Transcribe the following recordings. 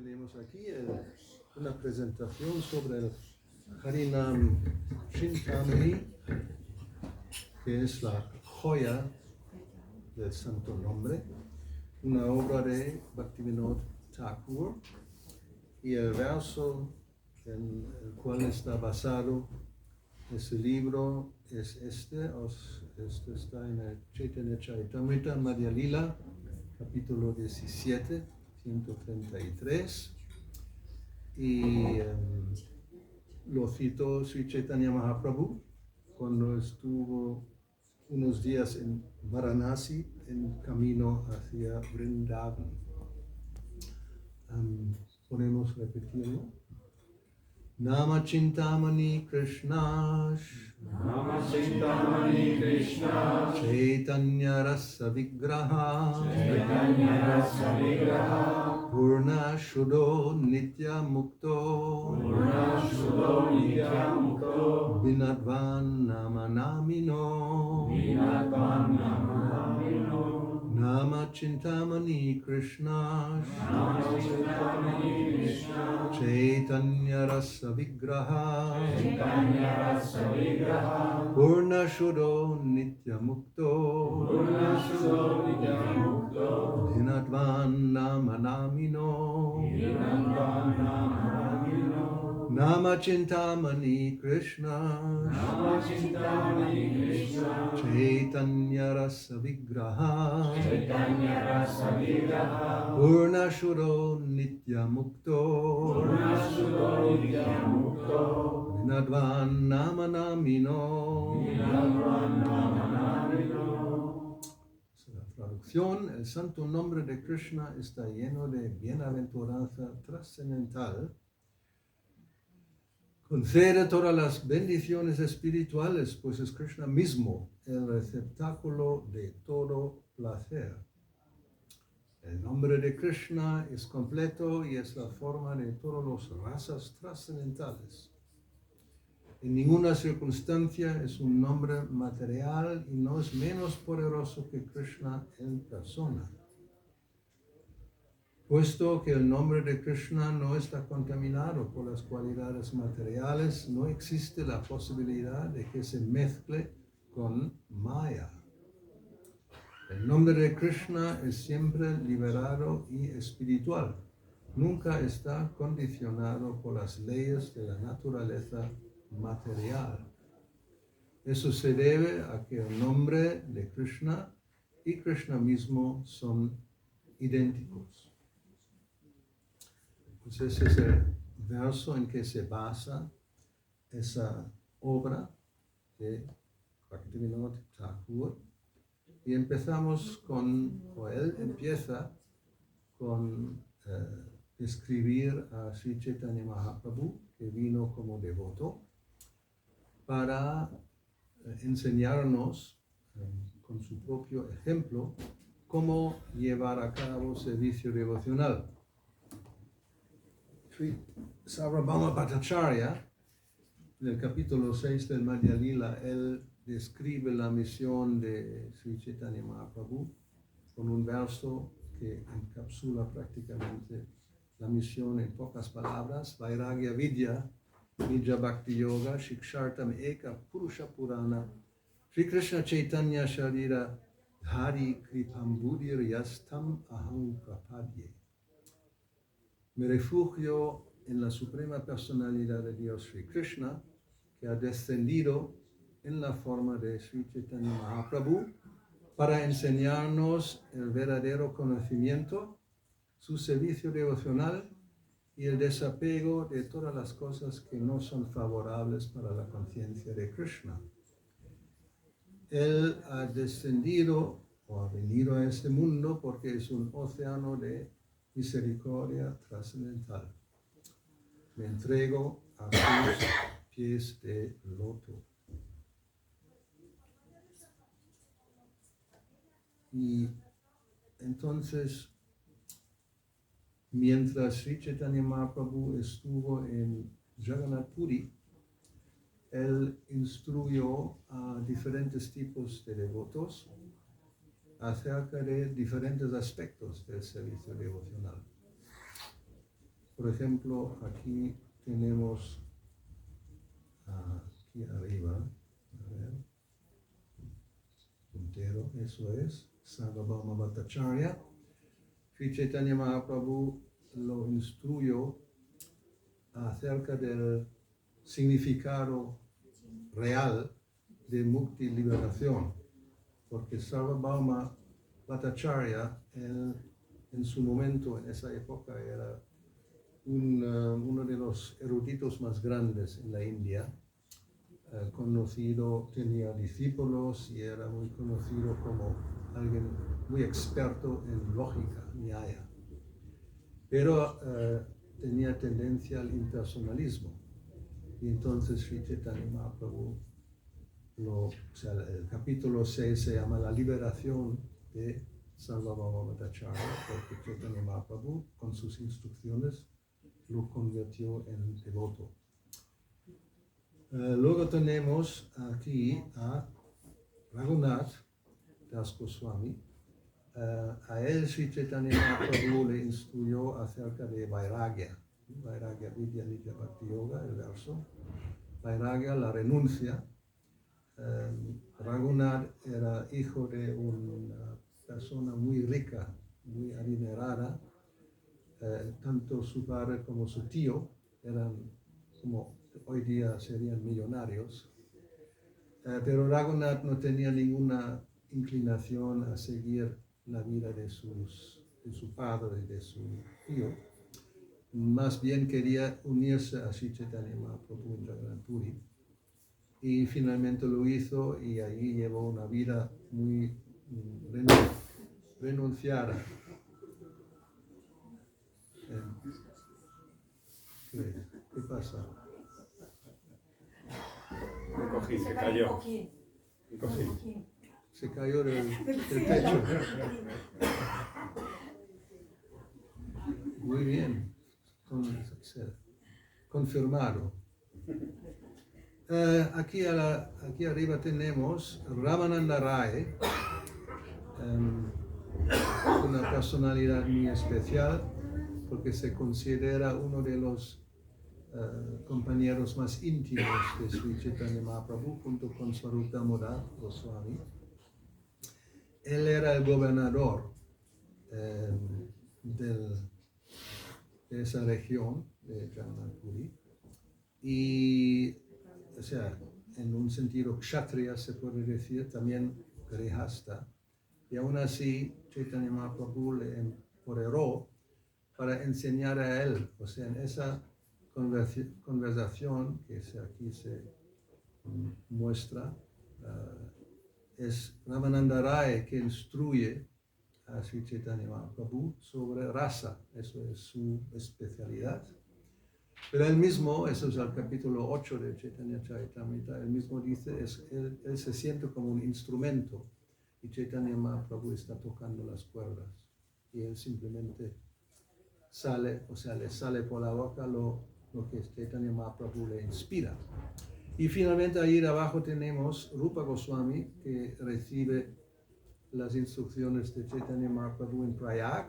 Tenemos aquí una presentación sobre el Harinam Chintamani, que es la joya del Santo Nombre, una obra de Bhaktivinoda Thakur, y el verso en el cual está basado ese libro es este está en el Chaitanya Charitamrita Madhya Lila, capítulo 17, 133, y lo citó Sri Chaitanya Mahaprabhu cuando estuvo unos días en Varanasi en camino hacia Vrindavan. Podemos repetirlo. Nama Chintamani Krishna Chaitanya Rasa Vigraha Purna Shuddho Nitya Mukto Vinadvan Nama Namino Nama Chintamani Krishna Chaitanya Rasa Vigraha Purna Shuddho Nitya Mukto Vinadvan Nama Namino Nama Chintamani Krishna Chaitanya Rasa Vigraha Purna Shuddho Nitya Mukto Vinadvan Nama Namino. La traducción: el santo nombre de Krishna está lleno de bienaventuranza trascendental. Concede todas las bendiciones espirituales, pues es Krishna mismo el receptáculo de todo placer. El nombre de Krishna es completo y es la forma de todas las razas trascendentales. En ninguna circunstancia es un nombre material y no es menos poderoso que Krishna en persona. Puesto que el nombre de Krishna no está contaminado por las cualidades materiales, no existe la posibilidad de que se mezcle con Maya. El nombre de Krishna es siempre liberado y espiritual. Nunca está condicionado por las leyes de la naturaleza material. Eso se debe a que el nombre de Krishna y Krishna mismo son idénticos. Pues ese es el verso en que se basa esa obra de Bhaktivinoda Thakur. Y empezamos él empieza con escribir a Sri Chaitanya Mahaprabhu, que vino como devoto, para enseñarnos con su propio ejemplo cómo llevar a cabo servicio devocional. Sri Sarvabhauma Bhattacharya, en el capítulo 6 del Madhya Lila, él describe la misión de Sri Chaitanya Mahaprabhu con un verso que encapsula prácticamente la misión en pocas palabras: Vairagya Vidya, Nija Bhakti Yoga, Shikshartam Eka Purusha Purana, Sri Krishna Chaitanya Sharira Dhari Kripam Buddhir Yastam Aham Prapadye. Me refugio en la suprema personalidad de Dios Sri Krishna, que ha descendido en la forma de Sri Chaitanya Mahaprabhu para enseñarnos el verdadero conocimiento, su servicio devocional y el desapego de todas las cosas que no son favorables para la conciencia de Krishna. Él ha descendido o ha venido a este mundo porque es un océano de misericordia trascendental. Me entrego a sus pies de loto. Y entonces, mientras Sri Chaitanya Mahaprabhu estuvo en Jagannath Puri, él instruyó a diferentes tipos de devotos acerca de diferentes aspectos del servicio devocional. Por ejemplo, aquí tenemos, aquí arriba, a ver, puntero, eso es, Sarvabhauma Bhattacharya. Sri Chaitanya Mahaprabhu lo instruyó acerca del significado real de mukti, liberación, porque Sarvabhauma Bhattacharya en su momento, en esa época, era uno de los eruditos más grandes en la India, conocido, tenía discípulos y era muy conocido como alguien muy experto en lógica, nyaya, pero tenía tendencia al impersonalismo. Y entonces Sri Chaitanya Mahaprabhu, el capítulo 6 se llama La liberación de Sarvabhauma Bhattacharya, porque Chaitanya Mahaprabhu, con sus instrucciones, lo convirtió en devoto. Luego tenemos aquí a Raghunath Das Goswami. A él Sri Chaitanya Mahaprabhu le instruyó acerca de Vairagya. Vairagya Vidya Nitya Bhakti Yoga, el verso. Vairagya, la renuncia. Raghunath era hijo de una persona muy rica, muy adinerada. Tanto su padre como su tío eran, como hoy día serían millonarios. Pero Raghunath no tenía ninguna inclinación a seguir la vida de su padre y de su tío. Más bien quería unirse a Sri Chaitanya Mahaprabhu en Jagannath Puri. Y finalmente lo hizo y ahí llevó una vida muy renunciada. ¿Qué pasa? Me cogí, se cayó. Me cogí. Se cayó del techo. Muy bien. Confirmado. Aquí arriba tenemos Ramananda Rai, una personalidad muy especial porque se considera uno de los compañeros más íntimos de Sri Chaitanya Mahaprabhu junto con Swarupa Damodar Goswami. Él era el gobernador de esa región de Jagannath Puri y, o sea, en un sentido kshatriya se puede decir, también grihasta, y aún así Chaitanya Mahaprabhu le empoderó para enseñar a él, o sea, en esa conversación que aquí se muestra, es Ramananda Rai que instruye a Sri Chaitanya Mahaprabhu sobre rasa, eso es su especialidad. Pero él mismo, eso es el capítulo 8 de Chaitanya Charitamrita, él mismo dice, él se siente como un instrumento y Chaitanya Mahaprabhu está tocando las cuerdas y él simplemente sale, o sea, le sale por la boca lo que Chaitanya Mahaprabhu le inspira. Y finalmente ahí abajo tenemos Rupa Goswami, que recibe las instrucciones de Chaitanya Mahaprabhu en Prayag.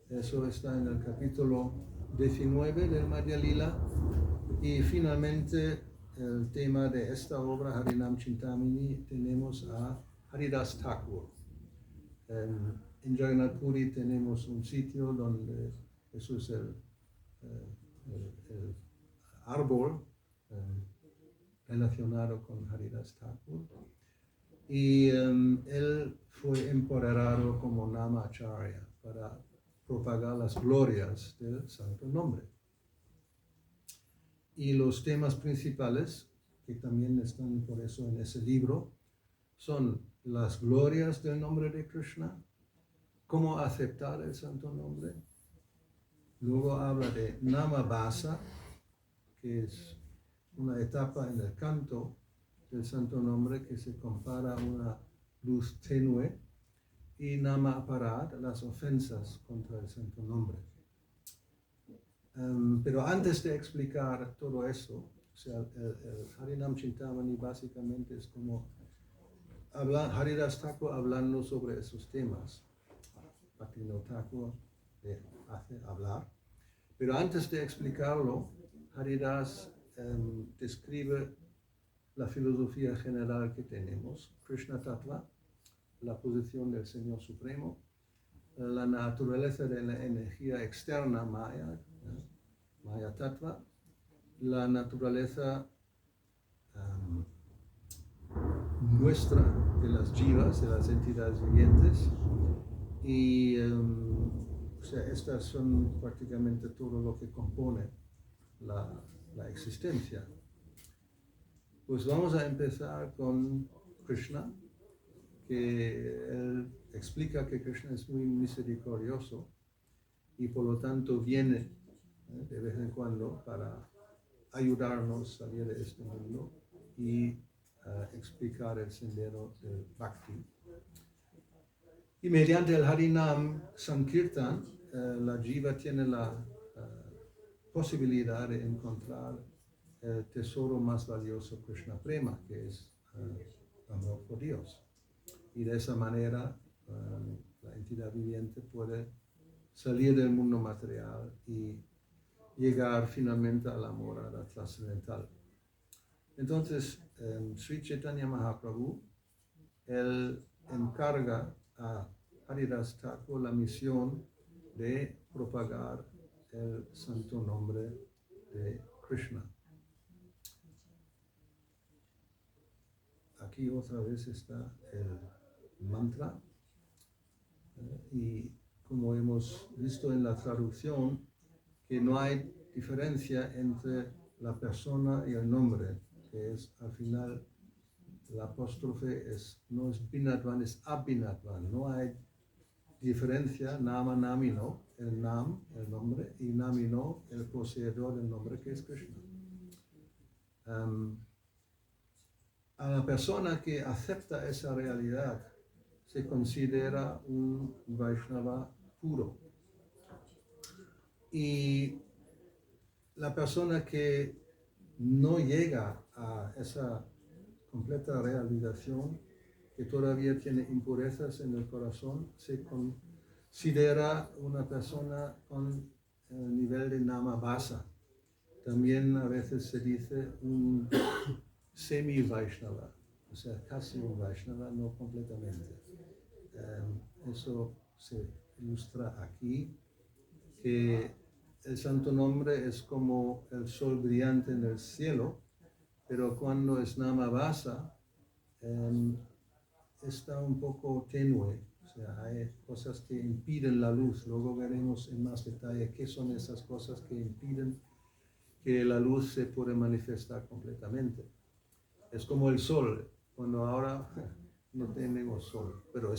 Eso está en el capítulo 19 del Madhya Lila. Y finalmente el tema de esta obra, Harinam Chintamani, tenemos a Haridas Thakur. En Jagannath Puri tenemos un sitio donde eso es el árbol relacionado con Haridas Thakur. Y él fue empoderado como Nama Acharya para propagar las glorias del santo nombre. Y los temas principales, que también están por eso en ese libro, son las glorias del nombre de Krishna, cómo aceptar el santo nombre. Luego habla de Nama Basa, que es una etapa en el canto del santo nombre que se compara a una luz tenue, y Nama Aparad, las ofensas contra el santo nombre. Pero antes de explicar todo eso, o sea, el Harinam Chintamani básicamente es como Haridas Thakur hablando sobre esos temas. Bhaktivinoda Thakur le hace hablar, Pero antes de explicarlo, Haridas describe la filosofía general que tenemos, Krishna Tattva, la posición del Señor Supremo, la naturaleza de la energía externa Maya, Maya Tattva, la naturaleza nuestra de las jivas, de las entidades vivientes, y o sea, estas son prácticamente todo lo que compone la existencia. Pues vamos a empezar con Krishna, que él explica que Krishna es muy misericordioso y por lo tanto viene de vez en cuando para ayudarnos a salir de este mundo y explicar el sendero del Bhakti. Y mediante el Harinam Sankirtan, la jiva tiene la posibilidad de encontrar el tesoro más valioso, Krishna Prema, que es amor por Dios. Y de esa manera la entidad viviente puede salir del mundo material y llegar finalmente al amor, a la trascendental. Entonces, Sri Chaitanya Mahaprabhu, él encarga a Haridas Thakur la misión de propagar el santo nombre de Krishna. Aquí otra vez está el mantra y como hemos visto en la traducción, que no hay diferencia entre la persona y el nombre, que es al final la apóstrofe no es Binatvan, es Abhinatvan. No hay diferencia, Nama, Namino, el Nam, el nombre, y Namino, el poseedor del nombre, que es Krishna. A la persona que acepta esa realidad se considera un Vaishnava puro. Y la persona que no llega a esa completa realización, que todavía tiene impurezas en el corazón, se considera una persona con el nivel de Namabhasa. También a veces se dice un semi-Vaishnava, o sea, casi un Vaishnava, no completamente. Eso se ilustra aquí, que el santo nombre es como el sol brillante en el cielo, pero cuando es Namabhasa, está un poco tenue, o sea, hay cosas que impiden la luz. Luego veremos en más detalle qué son esas cosas que impiden que la luz se pueda manifestar completamente. Es como el sol, cuando ahora no tenemos sol, pero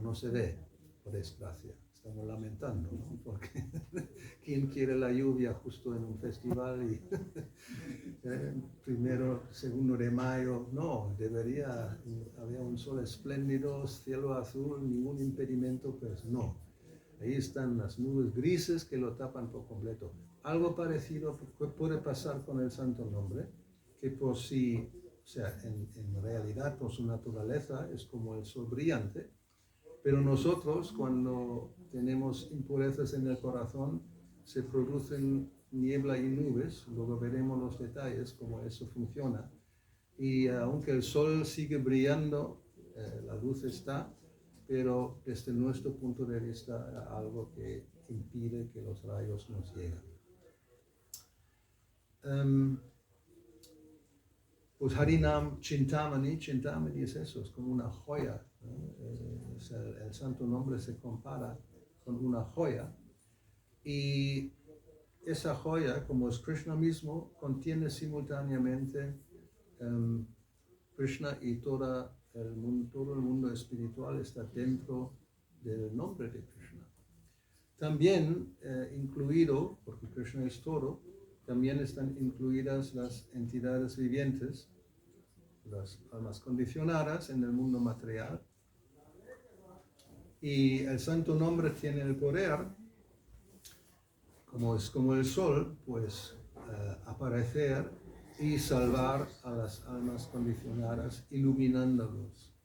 no se ve, por desgracia. Estamos lamentando, ¿no? Porque ¿quién quiere la lluvia justo en un festival? Y primero, 2 de mayo, no, había un sol espléndido, cielo azul, ningún impedimento, pues no. Ahí están las nubes grises que lo tapan por completo. Algo parecido puede pasar con el santo nombre, que por sí, o sea, en realidad por su naturaleza es como el sol brillante, pero nosotros cuando tenemos impurezas en el corazón se producen niebla y nubes, luego veremos los detalles cómo eso funciona, y aunque el sol sigue brillando, la luz está, pero desde nuestro punto de vista algo que impide que los rayos nos lleguen. Pues Harinam Chintamani es eso, es como una joya, ¿no? O sea, el santo nombre se compara con una joya, y esa joya, como es Krishna mismo, contiene simultáneamente Krishna, y todo el mundo espiritual está dentro del nombre de Krishna. También incluido, porque Krishna es todo, también están incluidas las entidades vivientes, las almas condicionadas en el mundo material. Y el santo nombre tiene el poder, como es como el sol, pues aparecer y salvar a las almas condicionadas, iluminándolos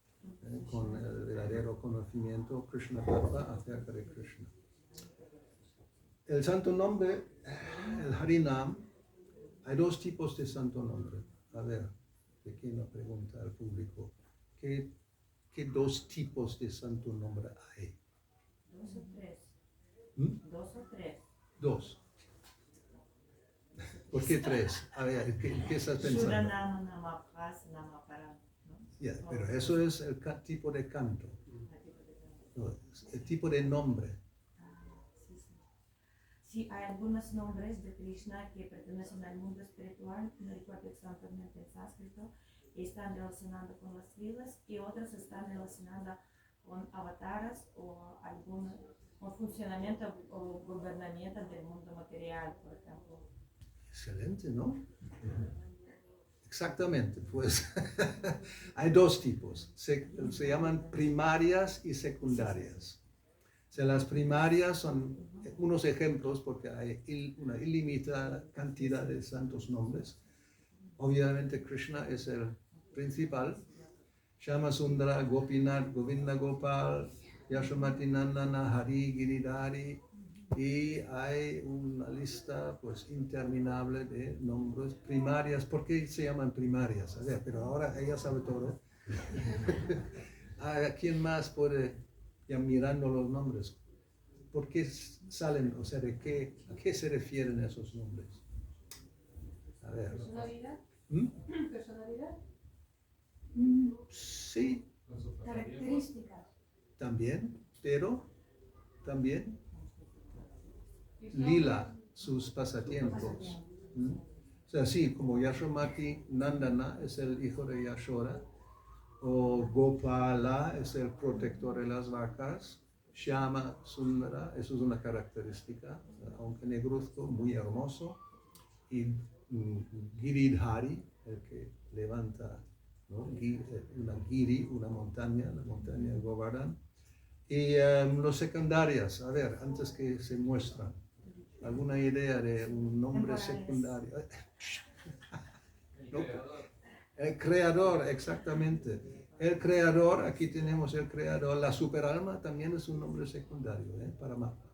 con el verdadero conocimiento Krishna Tattva acerca de Krishna. El santo nombre, el Harinam, hay dos tipos de santo nombre. A ver, pequeña pregunta al público. ¿Qué dos tipos de santo nombre hay? Dos o tres. ¿Mm? Dos o tres. Dos. ¿Por qué tres? A ver, ¿qué estás pensando? Shuranama, Namapas, Namaparam. Ya, pero eso es el tipo de canto. No, el tipo de nombre. Sí, sí. Sí, hay algunos nombres de Krishna que pertenecen al mundo espiritual, no recuerdo exactamente el sánscrito, y están relacionados con las vidas, y otros están relacionados con avataras o algún funcionamiento o gobernamiento del mundo material, por ejemplo. Excelente, ¿no? Exactamente, pues hay dos tipos, se llaman primarias y secundarias. O sea, las primarias son unos ejemplos porque hay una ilimitada cantidad de santos nombres. Obviamente Krishna es el principal, Shama Sundara, Gopinath, Govinda Gopal, Yashamati Nandana, Hari, Giridhari, y hay una lista pues interminable de nombres primarias. ¿Por qué se llaman primarias? A ver, pero ahora ella sabe todo. ¿A quién más puede, ya mirando los nombres? ¿Por qué salen? O sea, ¿a qué se refieren esos nombres? A ver. ¿Personalidad? ¿Mm? ¿Personalidad? Sí, Características. también, pero también lila, sus pasatiempos. ¿Mm? O sea, sí, como Yashamati Nandana es el hijo de Yashoda, o Gopala es el protector de las vacas, Shama Sundara, eso es una característica, aunque negruzco, muy hermoso, y Giridhari, el que levanta, ¿no? Una giri, una montaña, la montaña de Govardhan. Y los secundarias, a ver, antes que se muestran, ¿alguna idea de un nombre secundario? No, el creador, exactamente. El creador, aquí tenemos el creador. La superalma también es un nombre secundario, Paramatma.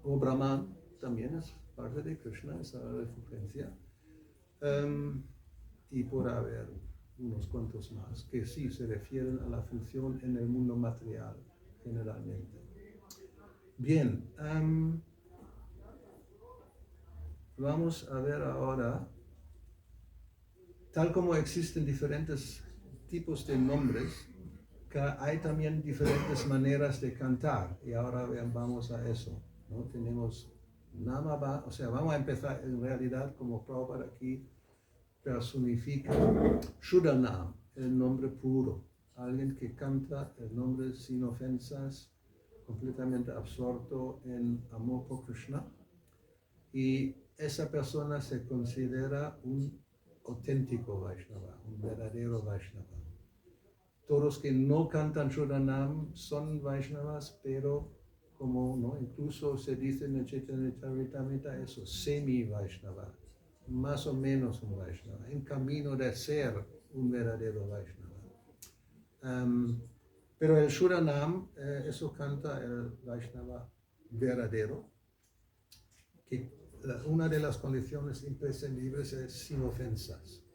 O Brahman también es parte de Krishna, esa refugiencia. Y por haber unos cuantos más que sí se refieren a la función en el mundo material generalmente. Bien, vamos a ver ahora, tal como existen diferentes tipos de nombres, que hay también diferentes maneras de cantar, y ahora vamos a eso, ¿no? Tenemos Namaba, o sea, vamos a empezar en realidad como Prabhupada aquí personifica Shuddhanam, el nombre puro, alguien que canta el nombre sin ofensas, completamente absorto en amor por Krishna, y esa persona se considera un auténtico Vaishnava, un verdadero Vaishnava. Todos que no cantan Shuddhanam son Vaishnavas, pero como ¿no? Incluso se dice en el Chaitanya Charitamrita eso, semi-Vaishnava, más o menos un Vaishnava, en camino de ser un verdadero Vaishnava. Pero el Shuddhanam, eso canta el Vaishnava verdadero, que una de las condiciones imprescindibles es sin ofensas.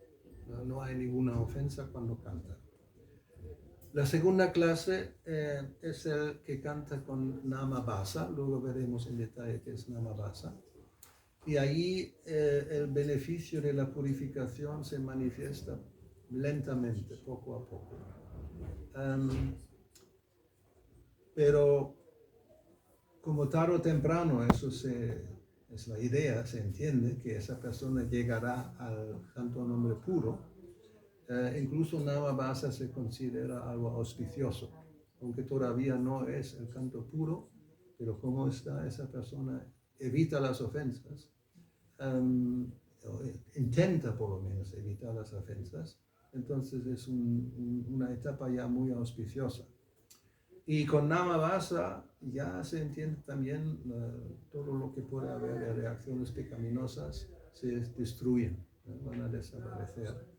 No hay ninguna ofensa cuando canta. La segunda clase es el que canta con Namabhasa, luego veremos en detalle qué es Namabhasa. Y ahí el beneficio de la purificación se manifiesta lentamente, poco a poco. Pero como tarde o temprano, es la idea, se entiende que esa persona llegará al canto nombre puro. Incluso Namabhasa se considera algo auspicioso, aunque todavía no es el canto puro, pero como está esa persona, evita las ofensas, intenta por lo menos evitar las ofensas, entonces es una etapa ya muy auspiciosa. Y con Namabhasa ya se entiende también todo lo que puede haber de reacciones pecaminosas se destruyen, van a desaparecer.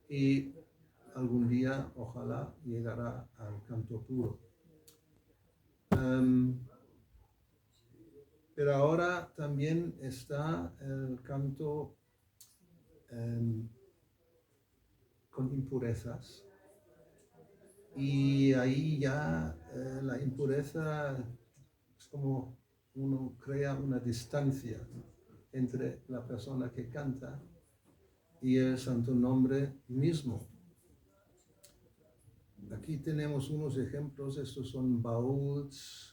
Y algún día, ojalá, llegará al canto puro. Pero Pero ahora también está el canto con impurezas. Y ahí ya la impureza es como uno crea una distancia entre la persona que canta y el santo nombre mismo. Aquí tenemos unos ejemplos, estos son baúls,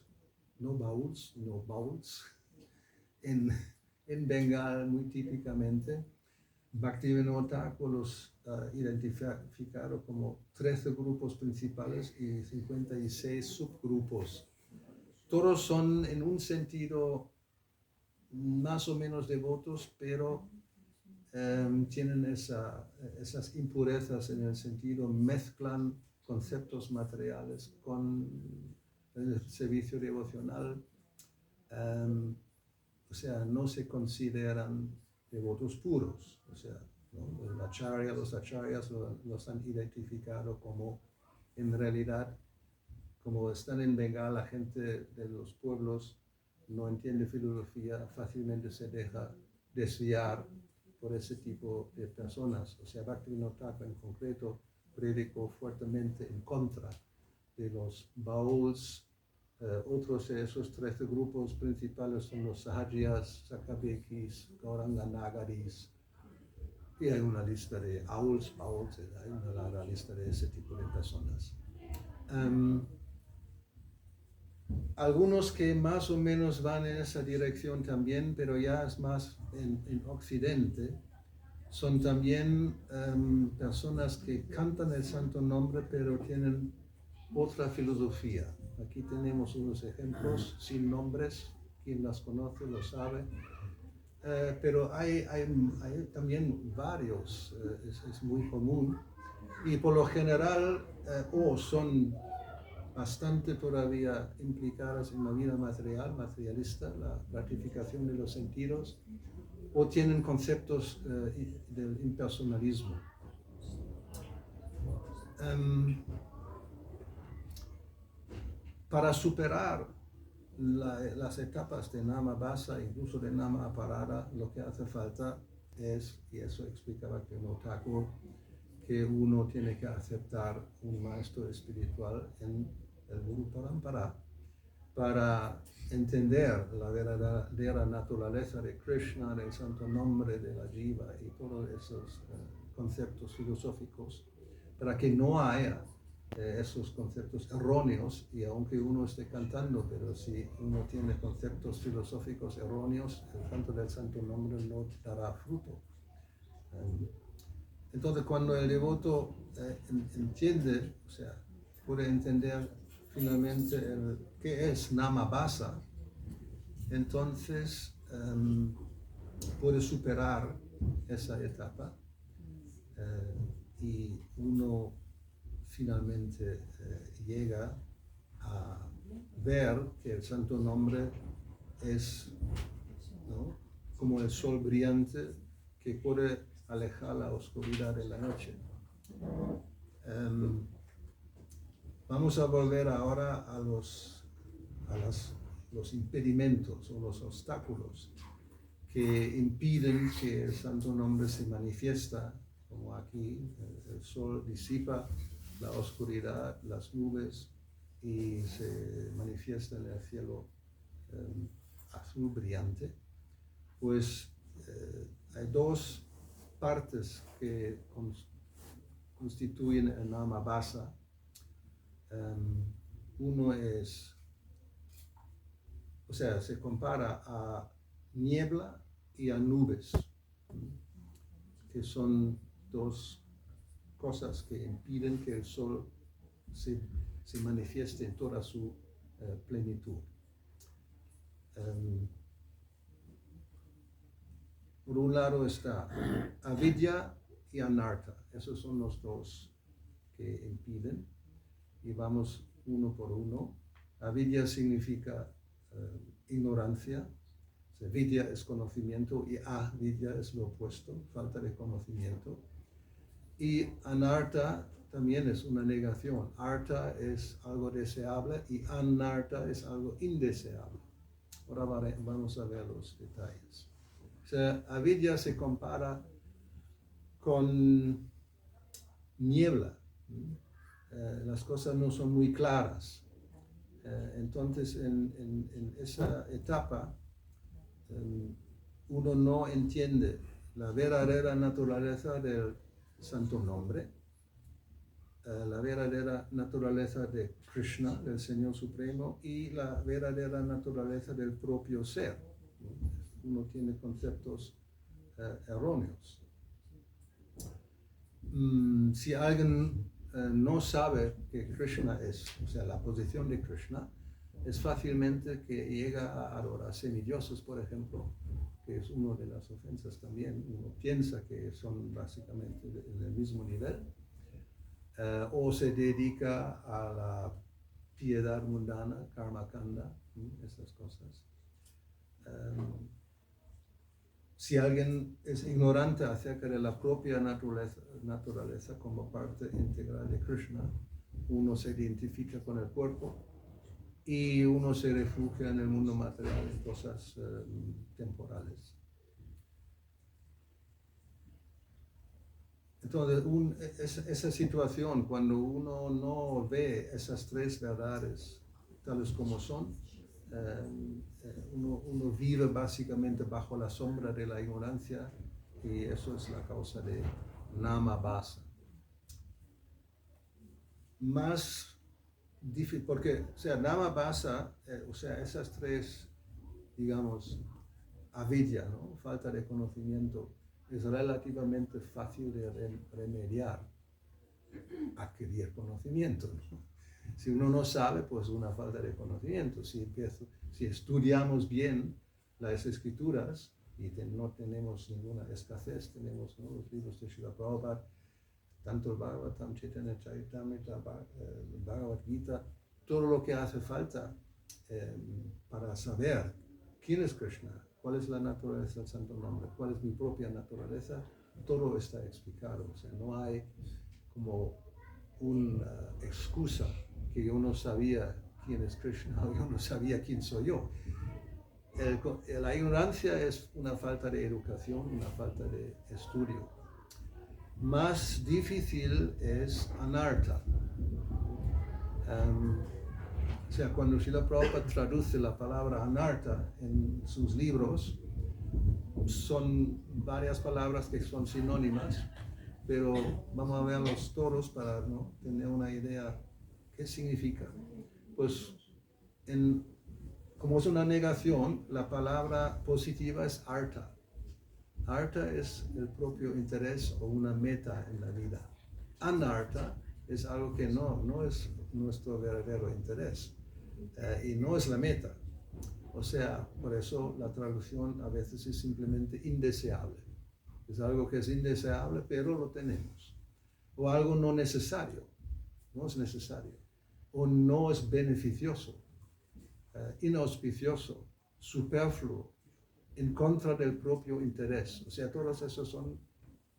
en Bengal muy típicamente. Bhaktivinoda Thakur los identificaron como 13 grupos principales y 56 subgrupos. Todos son en un sentido más o menos devotos, pero tienen esas impurezas en el sentido, mezclan conceptos materiales con el servicio devocional, o sea, no se consideran devotos puros, o sea, ¿no? Los acharyas los han identificado como, en realidad, como están en Bengal, la gente de los pueblos no entiende filosofía, fácilmente se deja desviar por ese tipo de personas. O sea, Bhaktivinoda Thakur en concreto predicó fuertemente en contra de los baúls. Otros de esos 13 grupos principales son los Sahajias, Sakabekis, Gauranga Nagaris, y hay una lista de baúls, hay una larga lista de ese tipo de personas. Algunos que más o menos van en esa dirección también, pero ya es más en Occidente, son también personas que cantan el santo nombre, pero tienen otra filosofía. Aquí tenemos unos ejemplos sin nombres, quien las conoce lo sabe, pero hay también varios, es muy común, y por lo general son bastante todavía implicadas en la vida materialista, la gratificación de los sentidos, o tienen conceptos del impersonalismo. Para superar las etapas de Nama Basa, incluso de Nama Aparada, lo que hace falta es, y eso explicaba Bhaktivinoda Thakur, que uno tiene que aceptar un maestro espiritual en el Guru Parampara para entender la verdadera naturaleza de Krishna, del santo nombre de la Jiva y todos esos conceptos filosóficos, para que no haya esos conceptos erróneos, y aunque uno esté cantando, pero si uno tiene conceptos filosóficos erróneos, el canto del santo nombre no dará fruto. Entonces, cuando el devoto entiende, o sea, puede entender finalmente qué es Nama Basa, entonces puede superar esa etapa y uno finalmente llega a ver que el santo nombre es, ¿no?, como el sol brillante que puede alejar la oscuridad de la noche. Vamos a volver ahora a los impedimentos o los obstáculos que impiden que el santo nombre se manifiesta, como aquí el sol disipa la oscuridad, las nubes, y se manifiesta en el cielo azul brillante. Pues hay dos partes que constituyen el Nama Basa. Uno es, o sea, se compara a niebla y a nubes, que son dos cosas que impiden que el sol se manifieste en toda su plenitud. Por un lado está avidya y anartha. Esos son los dos que impiden. Y vamos uno por uno. Avidya significa ignorancia. O sea, vidya es conocimiento y avidya es lo opuesto, falta de conocimiento. Y anartha también es una negación. Artha es algo deseable y anartha es algo indeseable. Ahora vamos a ver los detalles. O sea, avidya se compara con niebla. Las cosas no son muy claras. Entonces, en esa etapa, uno no entiende la verdadera naturaleza del santo nombre, la verdadera naturaleza de Krishna, del Señor Supremo, y la verdadera naturaleza del propio ser. Uno tiene conceptos erróneos. Si alguien no sabe que Krishna es, o sea, la posición de Krishna, es fácilmente que llega a adorar semidioses, por ejemplo, que es una de las ofensas también. Uno piensa que son básicamente en el mismo nivel, o se dedica a la piedad mundana, karma kanda, esas cosas. Si alguien es ignorante acerca de la propia naturaleza como parte integral de Krishna, uno se identifica con el cuerpo y uno se refugia en el mundo material, en cosas temporales. Entonces, esa situación, cuando uno no ve esas tres verdades tales como son, uno vive básicamente bajo la sombra de la ignorancia, y eso es la causa de nama basa. Más difícil, porque, o sea, nama basa, o sea, esas tres, digamos, avidya, ¿no? Falta de conocimiento, es relativamente fácil de remediar, adquirir conocimiento, ¿no? Si uno no sabe, pues una falta de conocimiento. Si estudiamos bien las escrituras y no tenemos ninguna escasez, tenemos, ¿no?, los libros de Srila Prabhupada, tanto el Bhagavatam, Chaitanya Charitamrita, Bhagavad Gita, todo lo que hace falta para saber quién es Krishna, cuál es la naturaleza del santo nombre, cuál es mi propia naturaleza, todo está explicado. O sea, no hay como una excusa que yo no sabía quién es Krishna o yo no sabía quién soy yo. La ignorancia es una falta de educación, una falta de estudio. Más difícil es anartha. O sea, cuando Srila Prabhupada traduce la palabra anartha en sus libros, son varias palabras que son sinónimas, pero vamos a verlos todos para, ¿no?, tener una idea qué significa. Pues, como es una negación, la palabra positiva es artha. Artha es el propio interés o una meta en la vida. Anartha es algo que no es nuestro verdadero interés y no es la meta. O sea, por eso la traducción a veces es simplemente indeseable. Es algo que es indeseable, pero lo tenemos. O algo no necesario, no es necesario. O no es beneficioso, inauspicioso, superfluo, en contra del propio interés. O sea, todos esos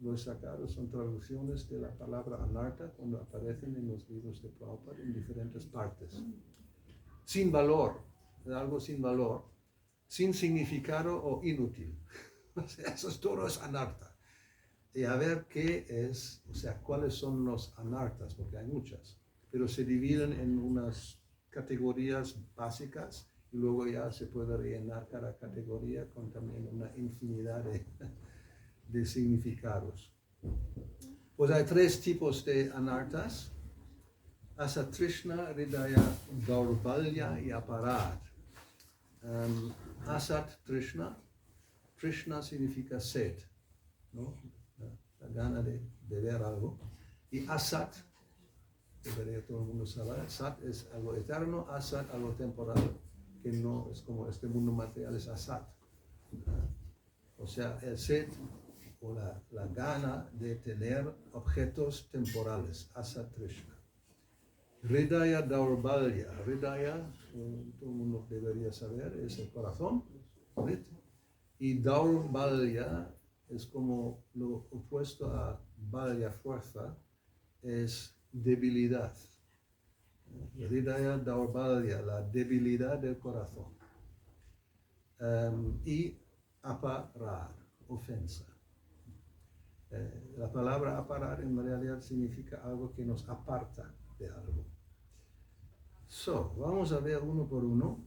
los sacados son traducciones de la palabra anartha cuando aparecen en los libros de Prabhupada en diferentes partes. Sin valor, algo sin valor, sin significado o inútil. O sea, todo es anartha. Y a ver qué es, o sea, cuáles son los anarthas, porque hay muchas, pero se dividen en unas categorías básicas y luego ya se puede rellenar cada categoría con también una infinidad de significados. Pues hay tres tipos de anarthas: Asatrishna, Hridaya, Daurbalya y Aparad. Asat Trishna, Trishna significa sed, ¿no?, la gana de beber algo. Y Asat, debería todo el mundo saber, Sat es algo eterno, Asat algo temporal, que no es como este mundo material, es Asat. O sea, el sed o la gana de tener objetos temporales, Asat Trishna. Hridaya Daurbalya, Hridaya, todo el mundo debería saber, es el corazón, ¿sí? Y Daurbalya es como lo opuesto a Balya, fuerza, es debilidad. Hridaya Daurbalya, la debilidad del corazón. Y aparar, ofensa. La palabra aparar en realidad significa algo que nos aparta de algo. Vamos a ver uno por uno,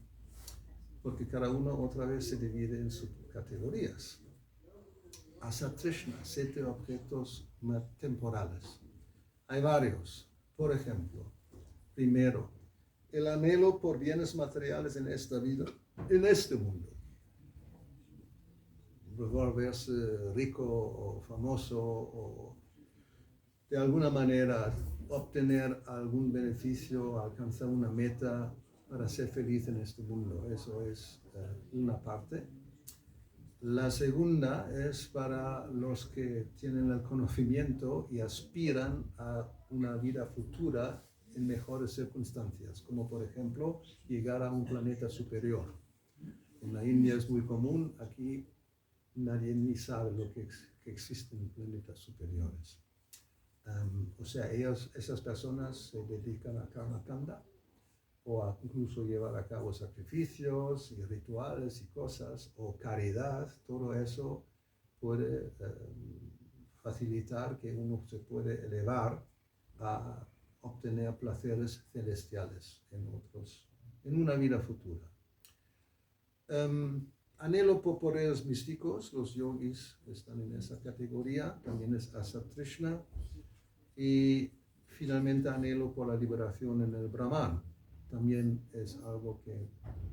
porque cada uno otra vez se divide en subcategorías. Asatrishna, 7 objetos temporales. Hay varios. Por ejemplo, primero, el anhelo por bienes materiales en esta vida, en este mundo. Volverse rico o famoso o de alguna manera obtener algún beneficio, alcanzar una meta para ser feliz en este mundo. Eso es una parte. La segunda es para los que tienen el conocimiento y aspiran a una vida futura en mejores circunstancias, como por ejemplo llegar a un planeta superior. En la India es muy común, aquí nadie ni sabe que existen planetas superiores. O sea, esas personas se dedican a karma kanda o a incluso llevar a cabo sacrificios y rituales y cosas, o caridad. Todo eso puede facilitar que uno se puede elevar a obtener placeres celestiales en una vida futura. Anhelo por poderes místicos, los yogis están en esa categoría, también es Asatrishna. Y finalmente anhelo por la liberación en el Brahman, también es algo que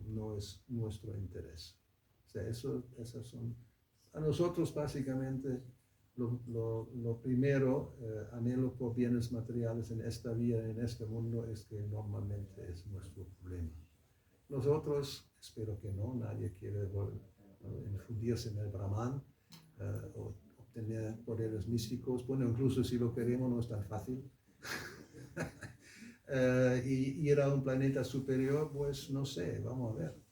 no es nuestro interés. O sea, esas son, a nosotros básicamente lo primero, anhelo por bienes materiales en esta vida, en este mundo, es que normalmente es nuestro problema. Los otros, espero que no, nadie quiere infundirse en el Brahman o obtener poderes místicos. Bueno, incluso si lo queremos no es tan fácil. Y ir a un planeta superior, pues no sé, vamos a ver.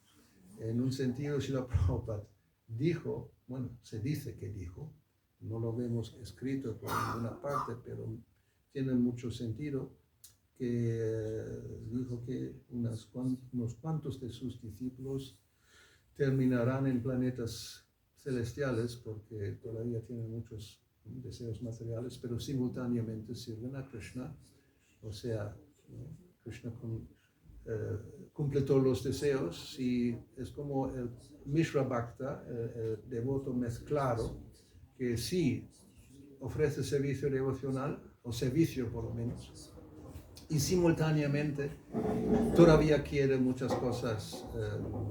En un sentido, Srila Prabhupada dijo, bueno, se dice que dijo, no lo vemos escrito por ninguna parte, pero tiene mucho sentido, que dijo que unos cuantos de sus discípulos terminarán en planetas celestiales porque todavía tienen muchos deseos materiales, pero simultáneamente sirven a Krishna. O sea, ¿no? Krishna cumple todos los deseos y es como el Mishra Bhakta, el devoto mezclado, que sí ofrece servicio devocional, o servicio por lo menos, y simultáneamente todavía quiere muchas cosas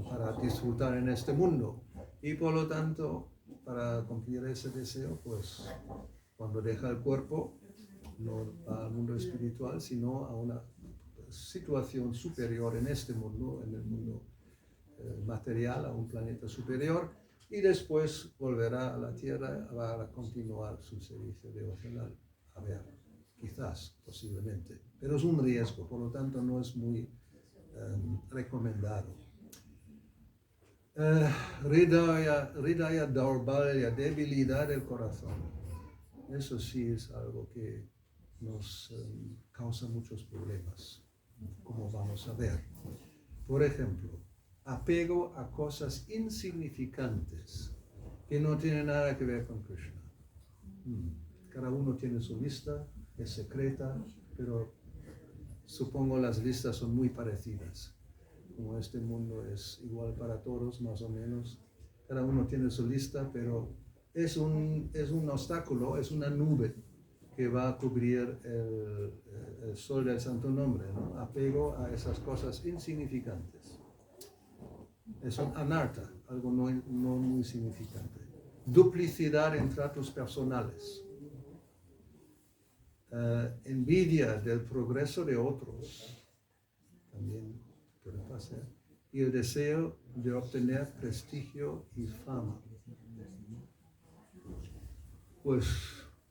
para disfrutar en este mundo. Y por lo tanto, para cumplir ese deseo, pues cuando deja el cuerpo, no va al mundo espiritual, sino a una situación superior en este mundo, en el mundo material, a un planeta superior, y después volverá a la tierra para continuar su servicio devocional. A ver, quizás, posiblemente, pero es un riesgo, por lo tanto no es muy recomendado. Hridaya Daurbalya, debilidad del corazón. Eso sí es algo que nos causa muchos problemas, como vamos a ver. Por ejemplo, apego a cosas insignificantes que no tienen nada que ver con Krishna. Cada uno tiene su lista, es secreta, pero supongo las listas son muy parecidas. Como este mundo es igual para todos, más o menos. Cada uno tiene su lista, pero es un obstáculo, es una nube que va a cubrir el sol del santo nombre, ¿no? Apego a esas cosas insignificantes. Es un anarta, algo no muy significante. Duplicidad en tratos personales. Envidia del progreso de otros, también puede pasar. Y el deseo de obtener prestigio y fama. Pues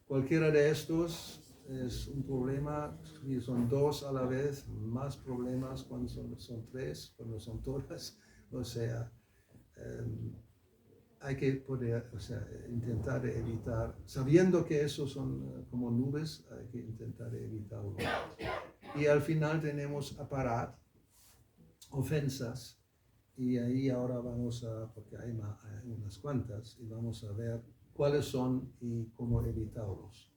cualquiera de estos es un problema, y son dos a la vez, más problemas cuando son tres, cuando son todas. O sea, hay que poder, intentar evitar, sabiendo que esos son como nubes, hay que intentar evitarlo. Y al final tenemos aparat, ofensas, y ahí ahora vamos a, porque hay unas cuantas, y vamos a ver cuáles son y cómo evitarlos.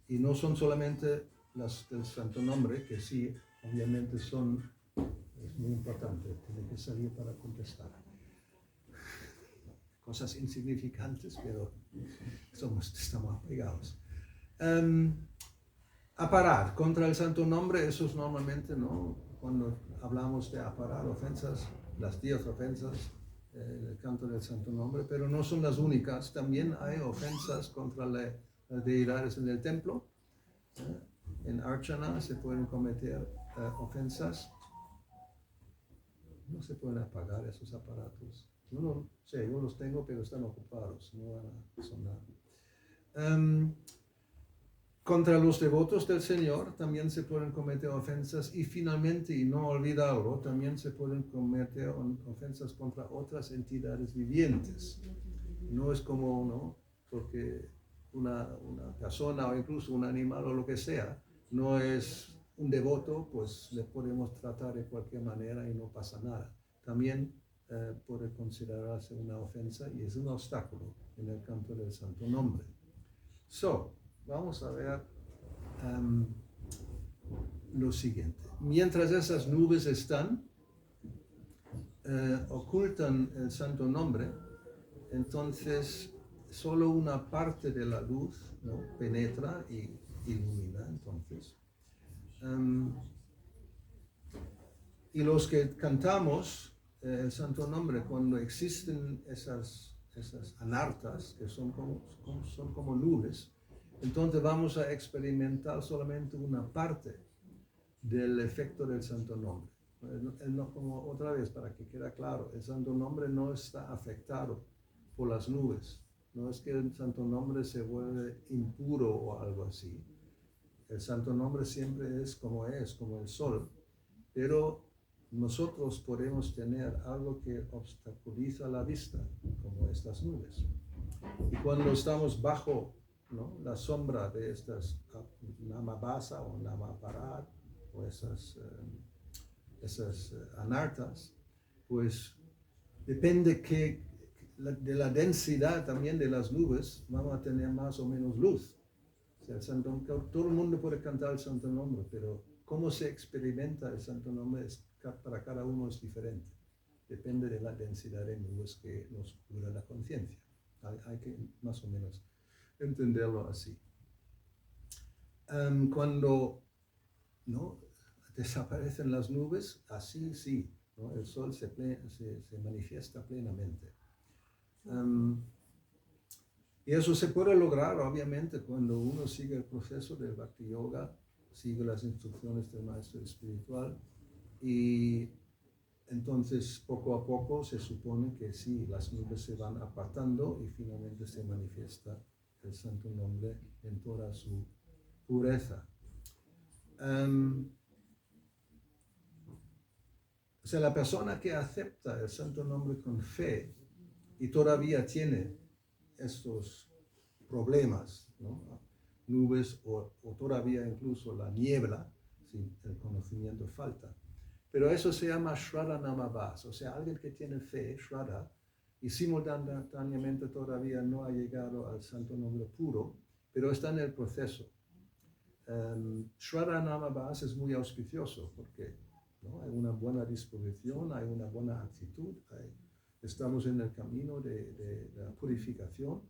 Y no son solamente las del Santo Nombre, que sí, obviamente son, es muy importante, tiene que salir para contestar. Cosas insignificantes, pero estamos apegados. Aparar contra el Santo Nombre, eso es normalmente, ¿no? Cuando hablamos de aparar ofensas, las 10 ofensas, el canto del Santo Nombre, pero no son las únicas. También hay ofensas contra las deidades en el templo. En Archana se pueden cometer ofensas. No se pueden apagar esos aparatos. Yo no sé, yo los tengo, pero están ocupados, no van a sonar. Contra los devotos del Señor también se pueden cometer ofensas, y finalmente, y no olvidarlo, también se pueden cometer ofensas contra otras entidades vivientes. No es como, ¿no? Porque una persona o incluso un animal o lo que sea no es un devoto, pues le podemos tratar de cualquier manera y no pasa nada. También puede considerarse una ofensa y es un obstáculo en el canto del Santo Nombre. Vamos a ver lo siguiente. Mientras esas nubes están, ocultan el Santo Nombre, entonces solo una parte de la luz, ¿no?, penetra y ilumina. Entonces, y los que cantamos el Santo Nombre cuando existen esas anartas, que son como nubes, entonces vamos a experimentar solamente una parte del efecto del Santo Nombre. No, como otra vez, para que quede claro, el Santo Nombre no está afectado por las nubes. No es que el Santo Nombre se vuelve impuro o algo así. El Santo Nombre siempre es, como el sol. Pero nosotros podemos tener algo que obstaculiza la vista, como estas nubes. Y cuando estamos bajo, ¿no?, la sombra de estas namabasa o namaparar o esas anartas, pues depende de la densidad también de las nubes, vamos a tener más o menos luz. O sea, todo el mundo puede cantar el Santo Nombre, pero cómo se experimenta el Santo Nombre para cada uno es diferente. Depende de la densidad de nubes que nos cubra la conciencia. Hay que más o menos entenderlo así. Cuando, ¿no?, desaparecen las nubes, así sí, ¿no?, el sol se manifiesta plenamente. Y eso se puede lograr, obviamente, cuando uno sigue el proceso del Bhakti Yoga, sigue las instrucciones del maestro espiritual, y entonces poco a poco se supone que sí, las nubes se van apartando y finalmente se manifiesta el Santo Nombre en toda su pureza. O sea, la persona que acepta el Santo Nombre con fe y todavía tiene estos problemas, ¿no?, nubes o todavía incluso la niebla, si el conocimiento falta. Pero eso se llama Shraddha Namabhas, o sea, alguien que tiene fe, Shraddha, y simultáneamente todavía no ha llegado al Santo Nombre puro, pero está en el proceso. Shraddha Namabhas es muy auspicioso porque, ¿no?, hay una buena disposición, hay una buena actitud, estamos en el camino de la purificación.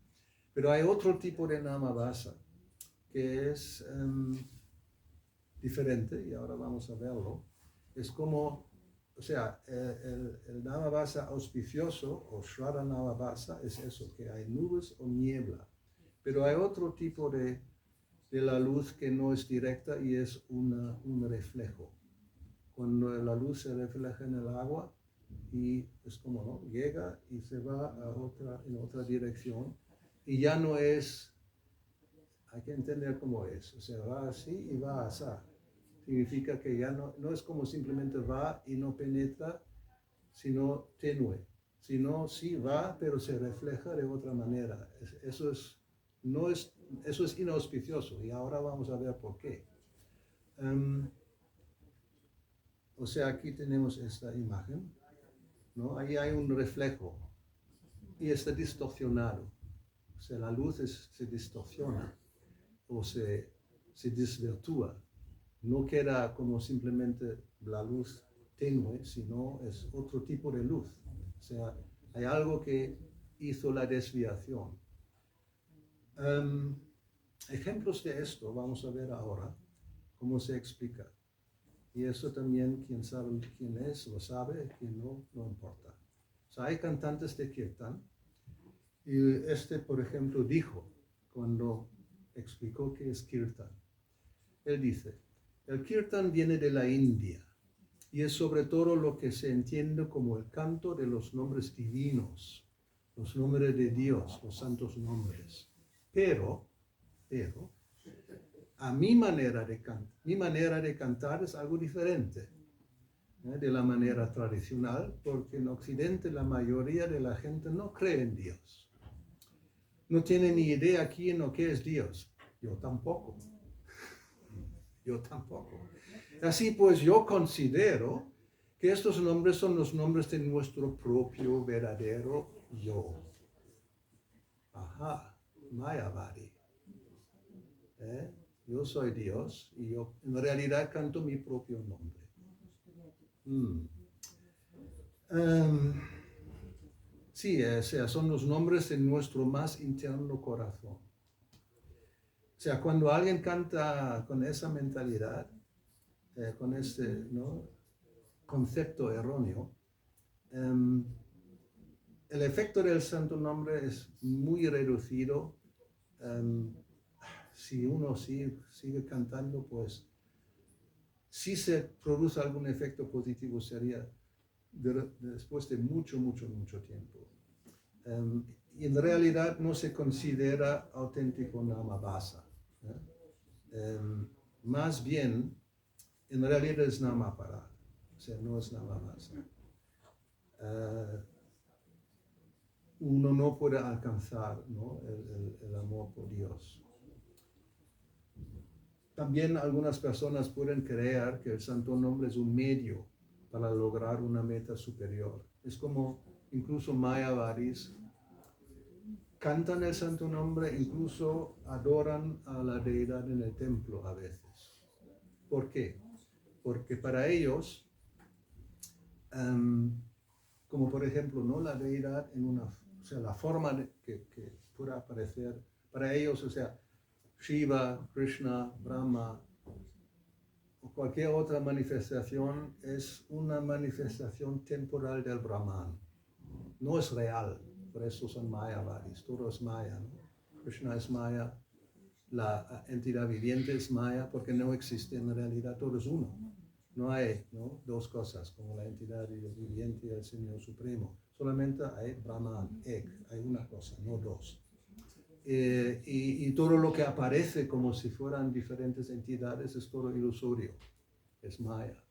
Pero hay otro tipo de Namabhasa que es diferente, y ahora vamos a verlo. Es como, o sea, el Namabhasa auspicioso o Shraddha Namabhasa es eso, que hay nubes o niebla. Pero hay otro tipo de la luz que no es directa y es un reflejo. Cuando la luz se refleja en el agua y es como, ¿no?, llega y se va en otra dirección y ya no es, hay que entender cómo es, o sea, va así y va así. Significa que ya no es como simplemente va y no penetra, sino tenue. Sino sí va, pero se refleja de otra manera. Eso es inauspicioso, y ahora vamos a ver por qué. O sea, aquí tenemos esta imagen, ¿no? Ahí hay un reflejo y está distorsionado. O sea, la luz se distorsiona o se desvirtúa. No queda como simplemente la luz tenue, sino es otro tipo de luz. O sea, hay algo que hizo la desviación. Ejemplos de esto vamos a ver ahora, cómo se explica. Y eso también, quien sabe quién es, lo sabe, quien no, no importa. O sea, hay cantantes de Kirtan, y por ejemplo, dijo, cuando explicó qué es Kirtan, él dice, el Kirtan viene de la India, y es sobre todo lo que se entiende como el canto de los nombres divinos, los nombres de Dios, los santos nombres. Pero, a mi manera de cantar es algo diferente de la manera tradicional, porque en Occidente la mayoría de la gente no cree en Dios. No tiene ni idea quién o qué es Dios. Yo tampoco. Así pues, yo considero que estos nombres son los nombres de nuestro propio verdadero yo. Ajá, Mayavadi. Yo soy Dios y yo en realidad canto mi propio nombre. Sí, o sea, son los nombres de nuestro más interno corazón. O sea, cuando alguien canta con esa mentalidad, con este, ¿no?, concepto erróneo, el efecto del santo nombre es muy reducido. Si uno sigue cantando, pues si se produce algún efecto positivo sería después de mucho tiempo. Y en realidad no se considera auténtico Namabhasa. Más bien, en realidad es Namapara, o sea, no es Namabhasa. Uno no puede alcanzar, ¿no?, el amor por Dios. También algunas personas pueden creer que el santo nombre es un medio para lograr una meta superior. Es como incluso Mayavadis cantan el santo nombre, incluso adoran a la deidad en el templo a veces. ¿Por qué? Porque para ellos, como por ejemplo, ¿no?, la deidad o sea, la forma que pueda aparecer, para ellos, o sea, Shiva, Krishna, Brahma, o cualquier otra manifestación es una manifestación temporal del Brahman. No es real, por eso son Mayavadis, todo es Maya, ¿no? Krishna es Maya, la entidad viviente es Maya, porque no existe en realidad, todo es uno. No hay, ¿no?, dos cosas, como la entidad viviente y el Señor Supremo. Solamente hay Brahman, hay una cosa, no dos. Y todo lo que aparece como si fueran diferentes entidades es todo ilusorio, es Maya,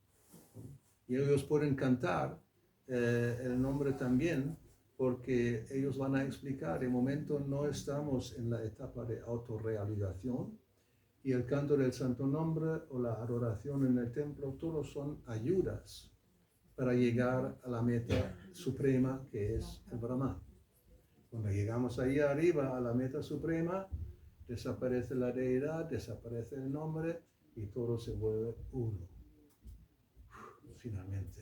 ¿no? Y ellos pueden cantar el nombre también, porque ellos van a explicar, de momento no estamos en la etapa de autorrealización, y el canto del santo nombre o la adoración en el templo, todos son ayudas para llegar a la meta suprema que es el Brahman. Cuando llegamos ahí arriba a la meta suprema, desaparece la deidad, desaparece el nombre y todo se vuelve uno. Finalmente.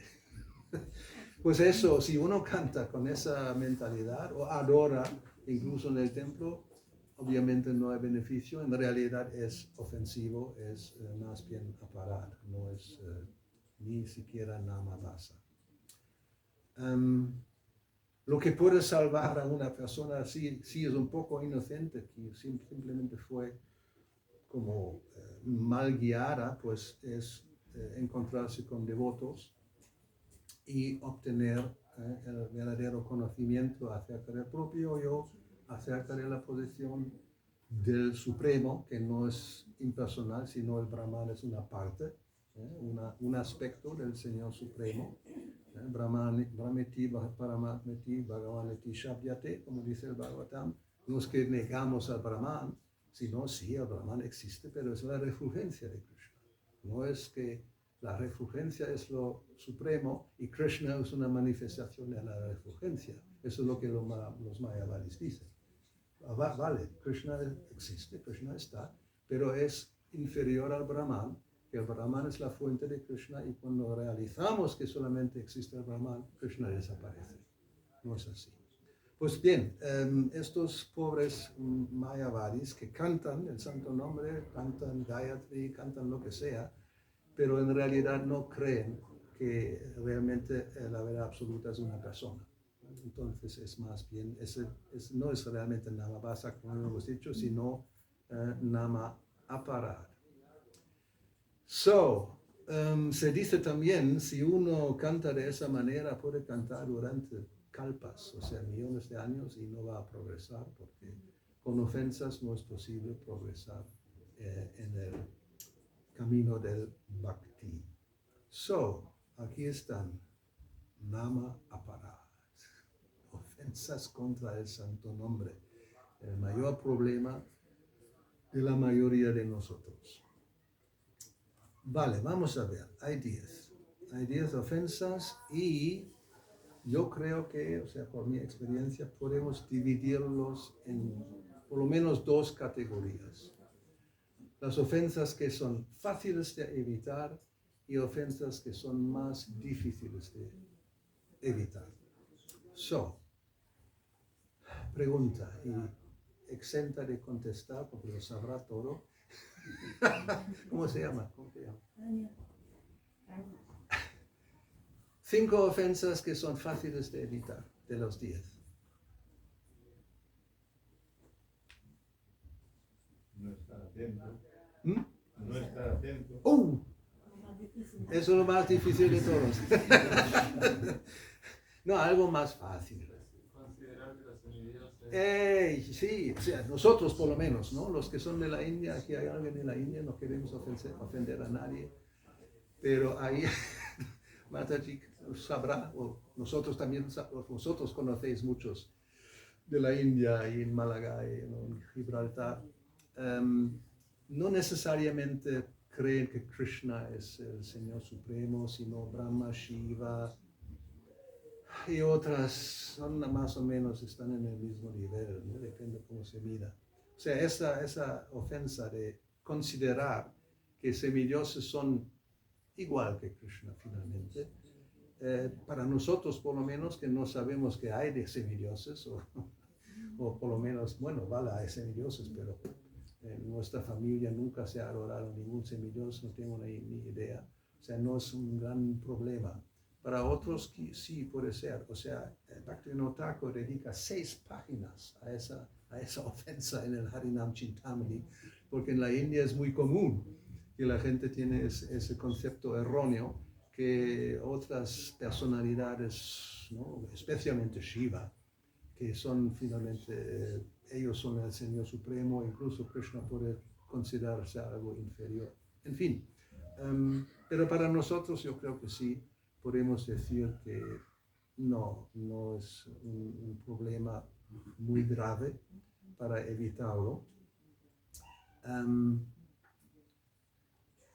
Pues eso, si uno canta con esa mentalidad o adora incluso en el templo, obviamente no hay beneficio, en realidad es ofensivo, es más bien aparar, no es ni siquiera Namabhasa. Lo que puede salvar a una persona así, si es un poco inocente, que simplemente fue como mal guiada, pues es encontrarse con devotos y obtener el verdadero conocimiento acerca del propio yo, acerca de la posición del Supremo, que no es impersonal, sino el Brahman es una parte, un aspecto del Señor Supremo. Brahmeti, Paramatmeti, Bhagavaneti, Shabhyate, como dice el Bhagavatam. No es que negamos al Brahman, sino sí, el Brahman existe, pero es la refulgencia de Krishna. No es que La refulgencia es lo supremo y Krishna es una manifestación de la refulgencia. Eso es lo que los mayavadis dicen. Vale, Krishna existe, Krishna está, pero es inferior al Brahman, que el Brahman es la fuente de Krishna y cuando realizamos que solamente existe el Brahman, Krishna desaparece. No es así. Pues bien, estos pobres mayavadis que cantan el santo nombre, cantan Gayatri, cantan lo que sea, pero en realidad no creen que realmente la verdad absoluta es una persona. Entonces es más bien, no es realmente Nama Basa, como hemos dicho, sino Nama Aparad. Se dice también, si uno canta de esa manera, puede cantar durante kalpas, o sea, millones de años y no va a progresar, porque con ofensas no es posible progresar en el camino del bhakti. Aquí están, Nama Aparad, ofensas contra el santo nombre, el mayor problema de la mayoría de nosotros. Vale, vamos a ver, hay 10 ofensas y yo creo que, o sea, por mi experiencia, podemos dividirlos en por lo menos 2 categorías. Las ofensas que son fáciles de evitar y ofensas que son más difíciles de evitar. Pregunta y exenta de contestar porque lo sabrá todo. ¿Cómo se llama? 5 ofensas que son fáciles de evitar, de los 10. No estar atento. ¿Mm? No estar atento. Eso es lo más difícil de todos. No, algo más fácil. Considerar que los semidioses... Sí, o sea, nosotros por lo menos, ¿no? Los que son de la India, aquí hay alguien de la India, no queremos ofender a nadie, pero ahí Mataji sabrá, o nosotros también, vosotros conocéis muchos de la India y en Málaga y en Gibraltar, no necesariamente creen que Krishna es el Señor Supremo, sino Brahma, Shiva y otras, son más o menos, están en el mismo nivel, ¿no? Depende cómo se mida. O sea, esa ofensa de considerar que semidioses son igual que Krishna finalmente, para nosotros por lo menos que no sabemos que hay de semidioses, o por lo menos, bueno, vale, hay semidioses, pero en nuestra familia nunca se ha adorado ningún semidios, no tengo ni idea, o sea, no es un gran problema. Para otros sí puede ser, o sea, Bhaktivinoda Thakur dedica 6 páginas a esa ofensa en el Harinam Chintamani, porque en la India es muy común que la gente tiene ese concepto erróneo que otras personalidades, ¿no? Especialmente Shiva, que son finalmente, ellos son el Señor Supremo, incluso Krishna puede considerarse algo inferior. En fin, pero para nosotros yo creo que sí, podemos decir que no es un problema muy grave para evitarlo.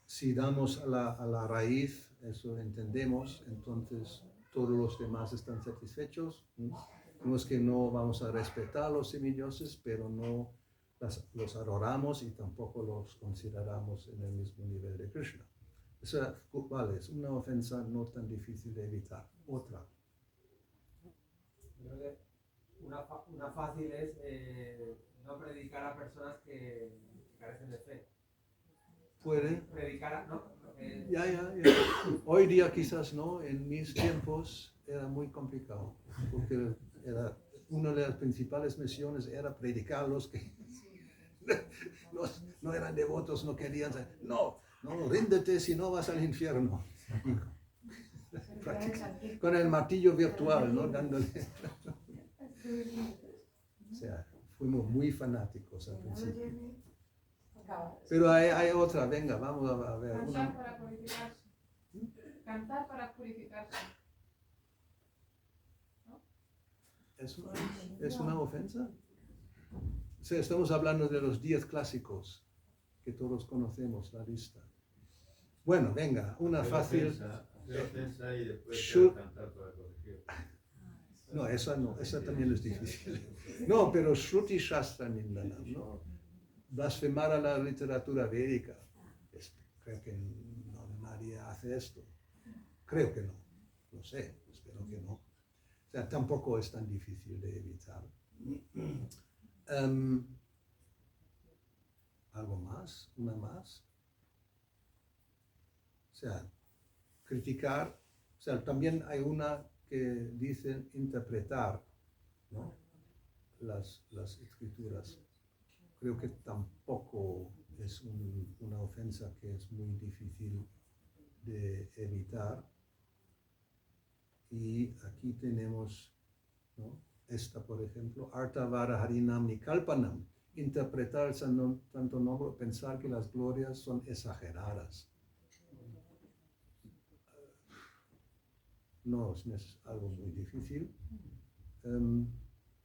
Si damos a la raíz, eso entendemos, entonces todos los demás están satisfechos. No es que no vamos a respetar a los semidioses, pero no los adoramos y tampoco los consideramos en el mismo nivel de Krishna. Eso, vale, es una ofensa no tan difícil de evitar. Otra. Creo que una fácil es no predicar a personas que carecen de fe. Puede. Predicar a... ¿no? Ya. Hoy día quizás no, en mis tiempos era muy complicado, porque una de las principales misiones era predicar a los que no eran devotos, no querían ser. No, ríndete si no vas al infierno. Con el martillo virtual, ¿no? Dándole. O sea, fuimos muy fanáticos al principio. Pero hay otra, venga, vamos a ver. Cantar para purificarse. Cantar para purificarse. ¿No? ¿Es una ofensa? O sea, estamos hablando de los 10 clásicos que todos conocemos, la lista. Bueno, venga, una fácil. Hacer ofensa y después Shut- cantar para corregir. No, esa también es difícil. No, pero Shruti Shastra Nindanam, ¿no? Blasfemar a la literatura védica. Creo que nadie hace esto. Creo que no. No sé, espero que no. O sea, tampoco es tan difícil de evitar. ¿Algo más? ¿Una más? O sea, criticar. O sea, también hay una que dice interpretar, ¿no? las escrituras. Creo que tampoco es una ofensa que es muy difícil de evitar. Y aquí tenemos, ¿no? Esta, por ejemplo, Artavara Harinam Nikalpanam, interpretar el santo nombre, pensar que las glorias son exageradas. No es algo muy difícil.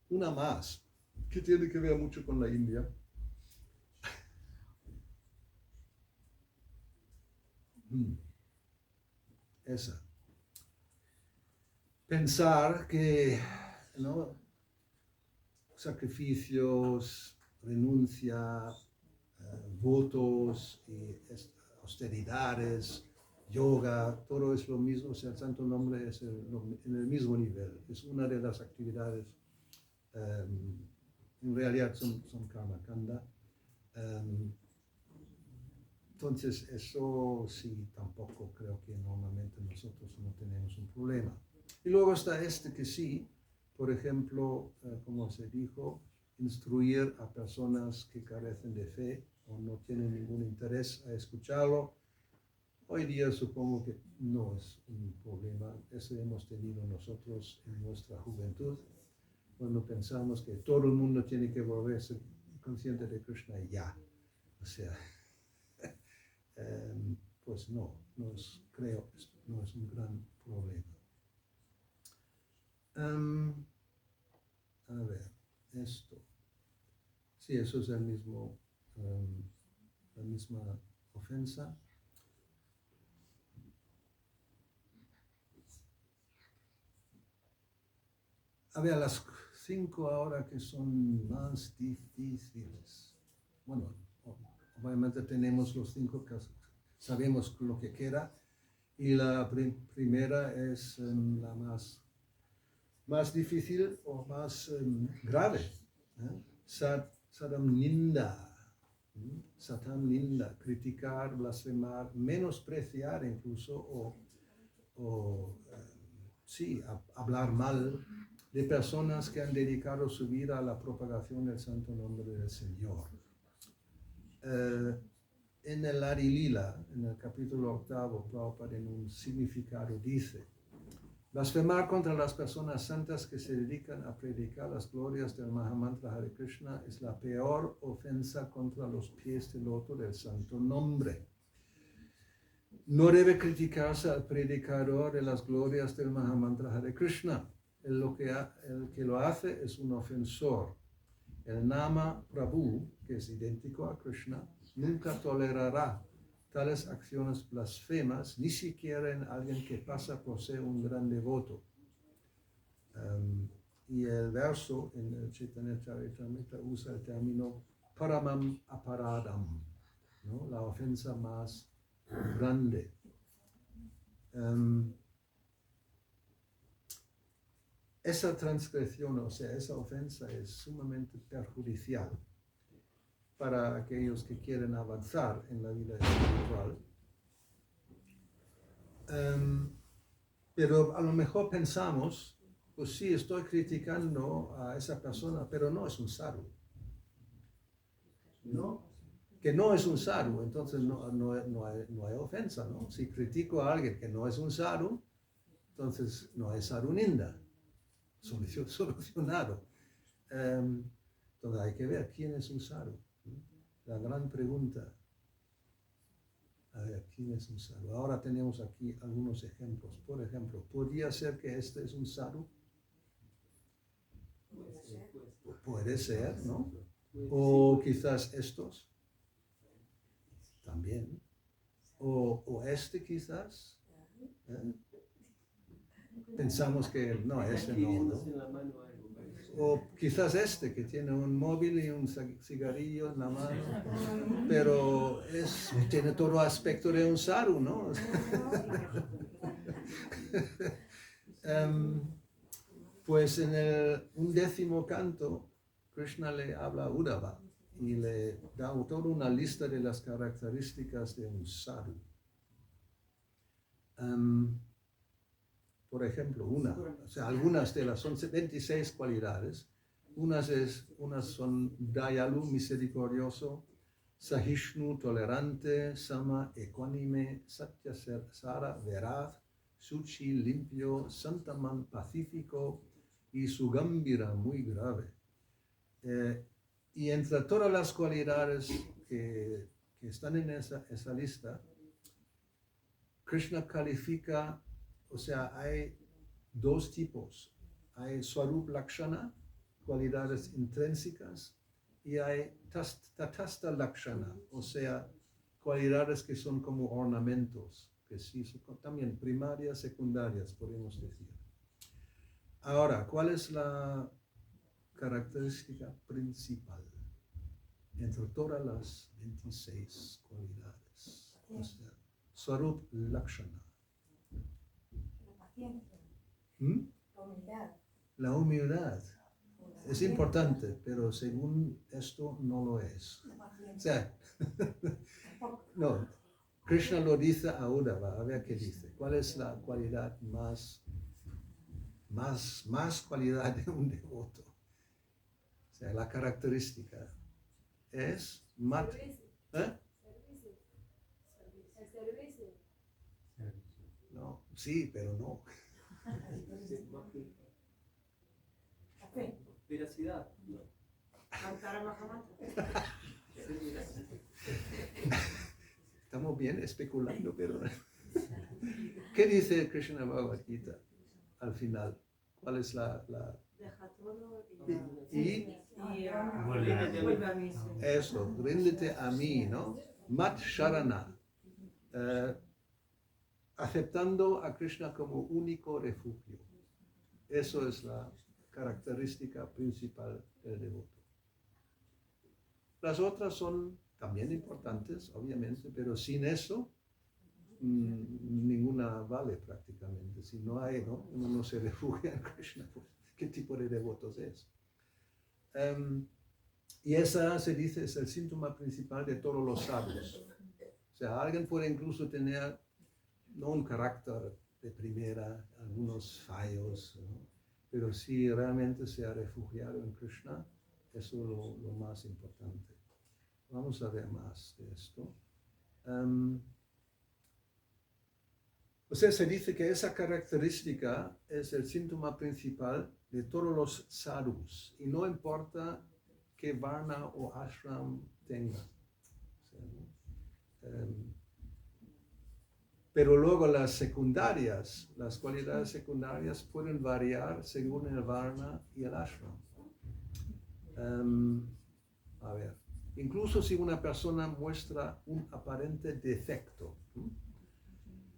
Una más, que tiene que ver mucho con la India. Esa. Pensar que, ¿no? Sacrificios, renuncia, votos y austeridades, yoga, todo es lo mismo, o sea, el santo nombre es en el mismo nivel, es una de las actividades, en realidad son karma kanda. Entonces, eso sí, tampoco creo que normalmente nosotros no tenemos un problema. Y luego está que sí, por ejemplo, como se dijo, instruir a personas que carecen de fe o no tienen ningún interés a escucharlo. Hoy día supongo que no es un problema. Eso hemos tenido nosotros en nuestra juventud, cuando pensamos que todo el mundo tiene que volverse consciente de Krishna ya. O sea, pues no creo, no es un gran problema. A ver, esto. Sí, eso es la misma ofensa. A ver, las 5 ahora que son más difíciles. Bueno, obviamente tenemos los 5 que sabemos lo que queda. Y la primera es la más difícil o más grave. Satam Ninda, criticar, blasfemar, menospreciar incluso hablar mal de personas que han dedicado su vida a la propagación del santo nombre del Señor. En el Adi Lila, en el capítulo 8, Prabhupada en un significado dice: blasfemar contra las personas santas que se dedican a predicar las glorias del Mahamantra Hare Krishna es la peor ofensa contra los pies de loto del santo nombre. No debe criticarse al predicador de las glorias del Mahamantra Hare Krishna. El que lo hace es un ofensor. El Nama Prabhu, que es idéntico a Krishna, nunca tolerará tales acciones blasfemas, ni siquiera en alguien que pasa por ser un gran devoto. Y el verso en el Chaitanya Charitamrita usa el término paramam aparadam, ¿no? La ofensa más grande. Esa transgresión, o sea, esa ofensa es sumamente perjudicial para aquellos que quieren avanzar en la vida espiritual. Pero a lo mejor pensamos, pues sí, estoy criticando a esa persona, pero no es un sadhu. ¿No? Que no es un sadhu, entonces no hay ofensa, ¿no? Si critico a alguien que no es un sadhu, entonces no es sadhu ninda. Solucionado. Entonces hay que ver quién es un sadhu. La gran pregunta. A ver, ¿quién es un sadhu? Ahora tenemos aquí algunos ejemplos. Por ejemplo, ¿podría ser que este es un sadhu? Puede ser, ¿no? O quizás estos. También. o este quizás. Pensamos que no, ese no, ¿no? En la mano algo, parece. O quizás este que tiene un móvil y un cigarrillo en la mano, pero tiene todo aspecto de un sadhu, ¿no? Pues en el 11º canto, Krishna le habla a Uddhava y le da toda una lista de las características de un sadhu. Por ejemplo, algunas de las son 26 cualidades. Unas son Dayalu, misericordioso, Sahishnu, tolerante, Sama, ecuánime, Satyasara, veraz, Suchi, limpio, Santaman, pacífico y Sugambira, muy grave. Y entre todas las cualidades que están en esa lista, Krishna califica, o sea, hay dos tipos. Hay Swarup Lakshana, cualidades intrínsecas, y hay Tatastha Lakshana, o sea, cualidades que son como ornamentos, que sí son también primarias, secundarias, podemos decir. Ahora, ¿cuál es la característica principal entre todas las 26 cualidades? O sea, Swarup Lakshana. La humildad es importante, pero según esto no lo es. O sea, no, Krishna lo dice a Uddhava, a ver qué dice. ¿Cuál es la cualidad más cualidad de un devoto? O sea, la característica es No, sí, pero no. Veracidad. Estamos bien especulando, pero... ¿Qué dice Krishna Bhagavad Gita al final? ¿Cuál es la... Deja todo y vuelve a mí. Eso, ríndete a mí, ¿no? Mat Sharana. Aceptando a Krishna como único refugio. Eso es la característica principal del devoto. Las otras son también importantes, obviamente, pero sin eso ninguna vale prácticamente. Si no hay, ¿no? Uno no se refugia en Krishna, pues, ¿qué tipo de devotos es? Y esa se dice es el síntoma principal de todos los sadhus. O sea, alguien puede incluso tener no un carácter de primera, algunos fallos, ¿no? Pero si realmente se ha refugiado en Krishna, eso es lo más importante. Vamos a ver más de esto. O sea, se dice que esa característica es el síntoma principal de todos los sadhus, y no importa qué varna o ashram tenga. O sea, ¿no? Pero luego las secundarias, las cualidades secundarias pueden variar según el varna y el ashram. A ver, incluso si una persona muestra un aparente defecto,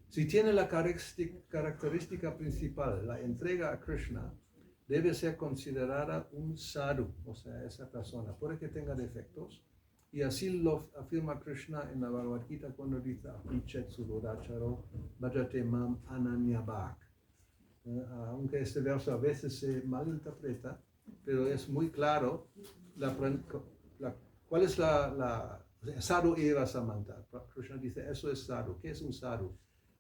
si tiene la característica principal, la entrega a Krishna, debe ser considerada un sadhu, o sea, esa persona, puede que tenga defectos. Y así lo afirma Krishna en la Bhagavad Gita cuando dice Apichet Sudodacharo Bhajate Mam Ananyabhak. Aunque este verso a veces se malinterpreta, pero es muy claro cuál es sadhu eva samanta. Krishna dice, eso es sadhu. ¿Qué es un sadhu?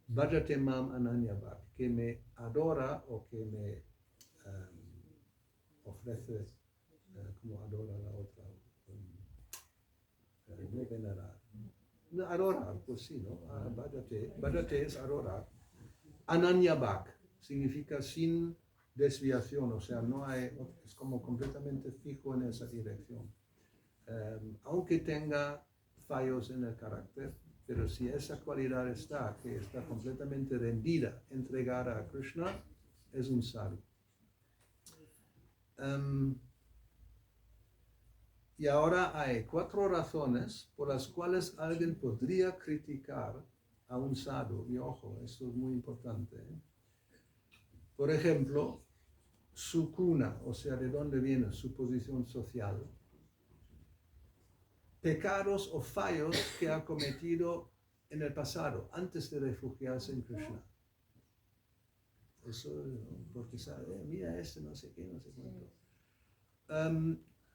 Bhajate Mam Ananyabhak, que me adora o que me ofrece como adora a la otra. No venerar. Adorar, pues sí, ¿no? Bhajate es adorar. Ananyabhak significa sin desviación, o sea, no hay, es como completamente fijo en esa dirección. Aunque tenga fallos en el carácter, pero si esa cualidad está, que está completamente rendida, entregada a Krishna, es un sadhu. Y ahora hay 4 razones por las cuales alguien podría criticar a un sadhu. Y ojo, esto es muy importante. Por ejemplo, su cuna, o sea, de dónde viene su posición social, pecados o fallos que ha cometido en el pasado, antes de refugiarse en Krishna. Eso, porque sabe, mira no sé qué, no sé cuánto.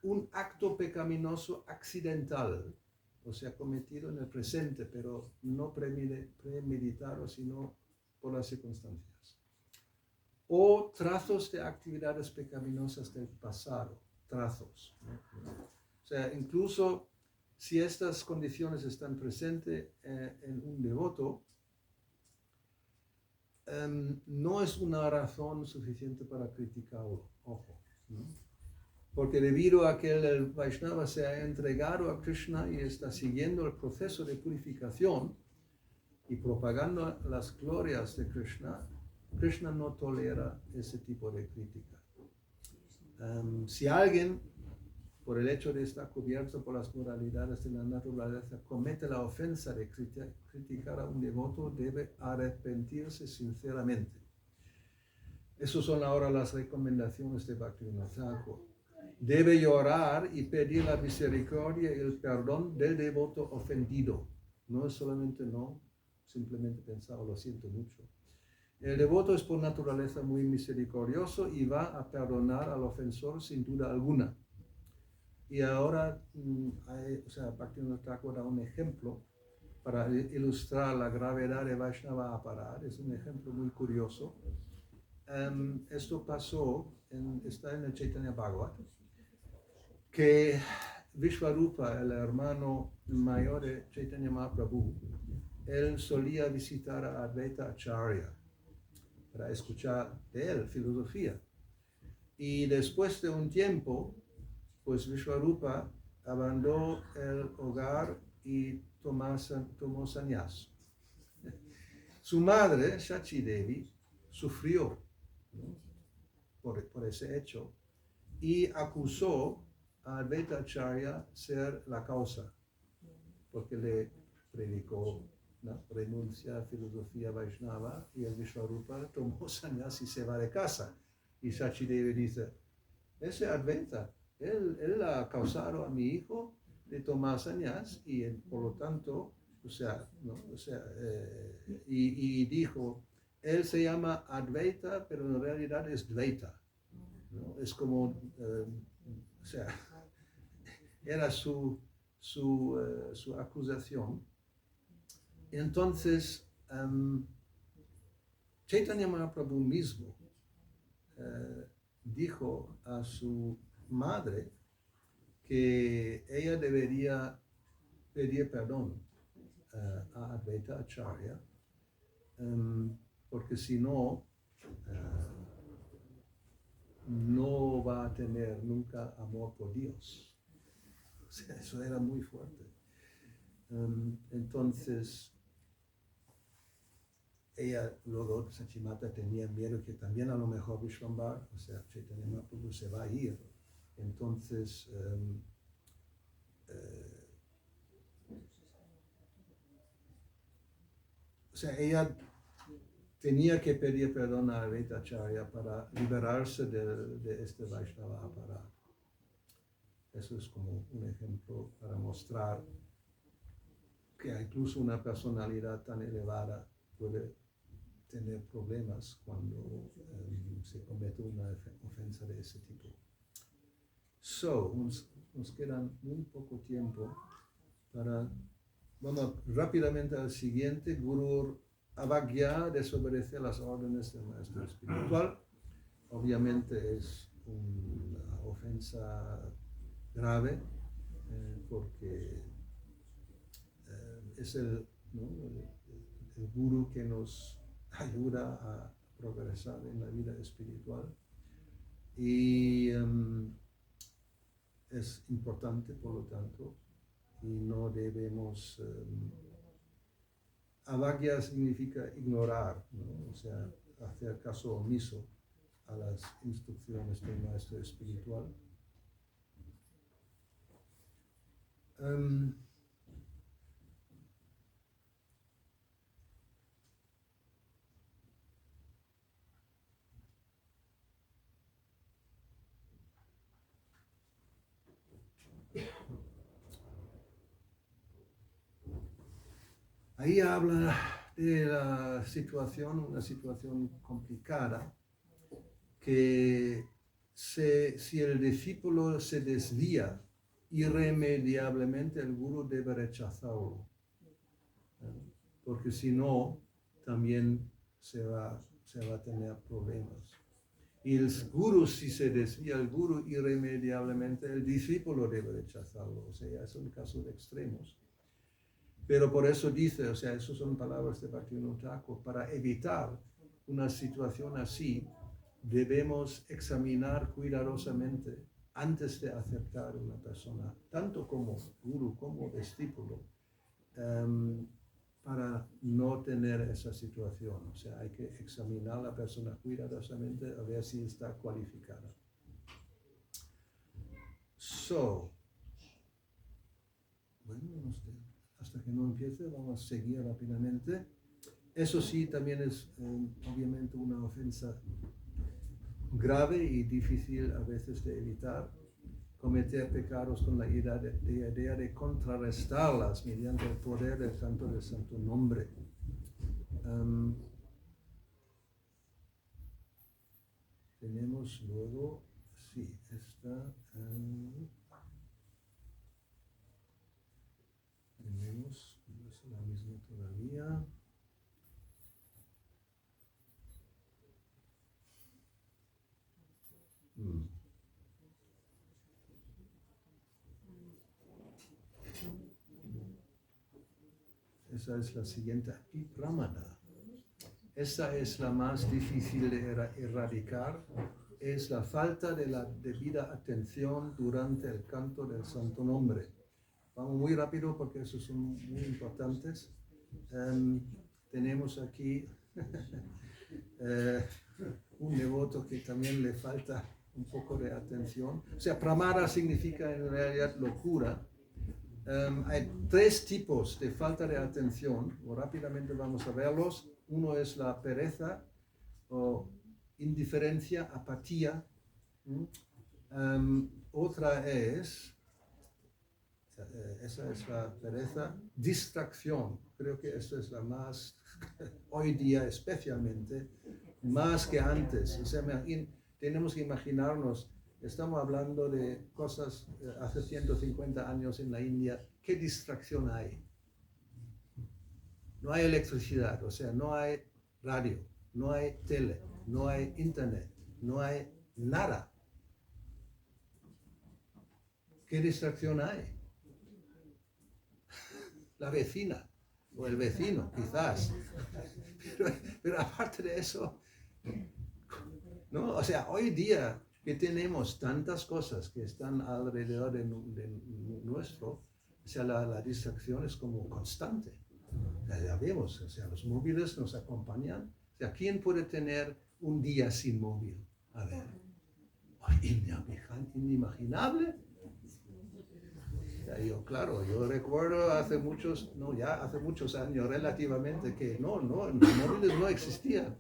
Un acto pecaminoso accidental, o sea, cometido en el presente, pero no premeditado, sino por las circunstancias. O trazos de actividades pecaminosas del pasado, trazos. O sea, incluso si estas condiciones están presentes en un devoto, no es una razón suficiente para criticarlo, ojo, ¿no? Porque debido a que el Vaishnava se ha entregado a Krishna y está siguiendo el proceso de purificación y propagando las glorias de Krishna, Krishna no tolera ese tipo de crítica. Si alguien, por el hecho de estar cubierto por las moralidades de la naturaleza, comete la ofensa de criticar a un devoto, debe arrepentirse sinceramente. Esas son ahora las recomendaciones de Bhaktivinoda Thakur. Debe llorar y pedir la misericordia y el perdón del devoto ofendido. No es solamente no, simplemente pensar, lo siento mucho. El devoto es por naturaleza muy misericordioso y va a perdonar al ofensor sin duda alguna. Y ahora, Bhaktivinoda Thakur da un ejemplo para ilustrar la gravedad de Vaishnava Aparad. Es un ejemplo muy curioso. Esto pasó, está en el Chaitanya Bhagavat, que Vishvarupa, el hermano mayor de Chaitanya Mahaprabhu, él solía visitar a Advaita Acharya para escuchar de él filosofía. Y después de un tiempo, pues Vishvarupa abandonó el hogar y tomó sannyas. Su madre, Shachi Devi, sufrió, ¿no? por ese hecho y acusó a Advaita Acharya ser la causa, porque le predicó la renuncia a filosofía Vaishnava y el Vishvarupa tomó sannyas y se va de casa. Y Shachi Devi dice, ese Advaita, él ha causado a mi hijo de tomar sannyas y por lo tanto, y dijo, él se llama Advaita, pero en realidad es Dvaita, ¿no? Es como, era su acusación. Entonces, Chaitanya Mahaprabhu mismo dijo a su madre que ella debería pedir perdón a Advaita Acharya, porque si no, no va a tener nunca amor por Dios. O sea, eso era muy fuerte. Entonces, ella luego, Sachimata, tenía miedo que también a lo mejor Vishwambar, o sea, Chaitanya Mahaprabhu se va a ir. Entonces, ella tenía que pedir perdón a Advaita Acharya para liberarse de este Vaishnava Aparad. Eso es como un ejemplo para mostrar que incluso una personalidad tan elevada puede tener problemas cuando se comete una ofensa de ese tipo. Nos quedan muy poco tiempo para... Vamos rápidamente al siguiente. Guru Avagya, desobedece las órdenes del maestro espiritual. Obviamente es una ofensa grave porque es el guru que nos ayuda a progresar en la vida espiritual y es importante, por lo tanto, y no debemos... Avagya significa ignorar, ¿no? O sea, hacer caso omiso a las instrucciones del maestro espiritual. Ahí habla de la situación, una situación complicada, que si el discípulo se desvía irremediablemente, el gurú debe rechazarlo, porque si no, también se va a tener problemas. Y el gurú, si se desvía el gurú irremediablemente, el discípulo debe rechazarlo. O sea, son casos extremos. Pero por eso dice, o sea, esas son palabras de Bhaktivinoda Thakur, para evitar una situación así, debemos examinar cuidadosamente antes de aceptar una persona, tanto como gurú como discípulo, para no tener esa situación. O sea, hay que examinar a la persona cuidadosamente a ver si está cualificada. Bueno, hasta que no empiece, vamos a seguir rápidamente. Eso sí, también es obviamente una ofensa grave y difícil a veces de evitar. Cometer pecados con la idea de contrarrestarlas mediante el poder del canto del santo nombre. Tenemos luego, sí, esta... tenemos, es la misma todavía. Esa es la siguiente aquí, Pramana. Esa es la más difícil de erradicar. Es la falta de la debida atención durante el canto del santo nombre. Vamos muy rápido porque esos son muy importantes. Tenemos aquí un devoto que también le falta un poco de atención. O sea, pramada significa en realidad locura. Hay tres tipos de falta de atención, o rápidamente vamos a verlos. Uno es la pereza o indiferencia, apatía. Otra es, esa es la pereza, distracción. Creo que esta es la más, hoy día especialmente, más que antes. O sea, tenemos que imaginarnos, estamos hablando de cosas hace 150 años en la India. ¿Qué distracción hay? No hay electricidad, o sea, no hay radio, no hay tele, no hay internet, no hay nada. ¿Qué distracción hay? La vecina o el vecino, quizás. Pero aparte de eso, ¿no? O sea, hoy día que tenemos tantas cosas que están alrededor de nuestro, o sea, la distracción es como constante. Ya vemos, o sea, los móviles nos acompañan. O sea, ¿quién puede tener un día sin móvil? A ver, inimaginable. Claro, yo recuerdo hace muchos años relativamente que los móviles no existían.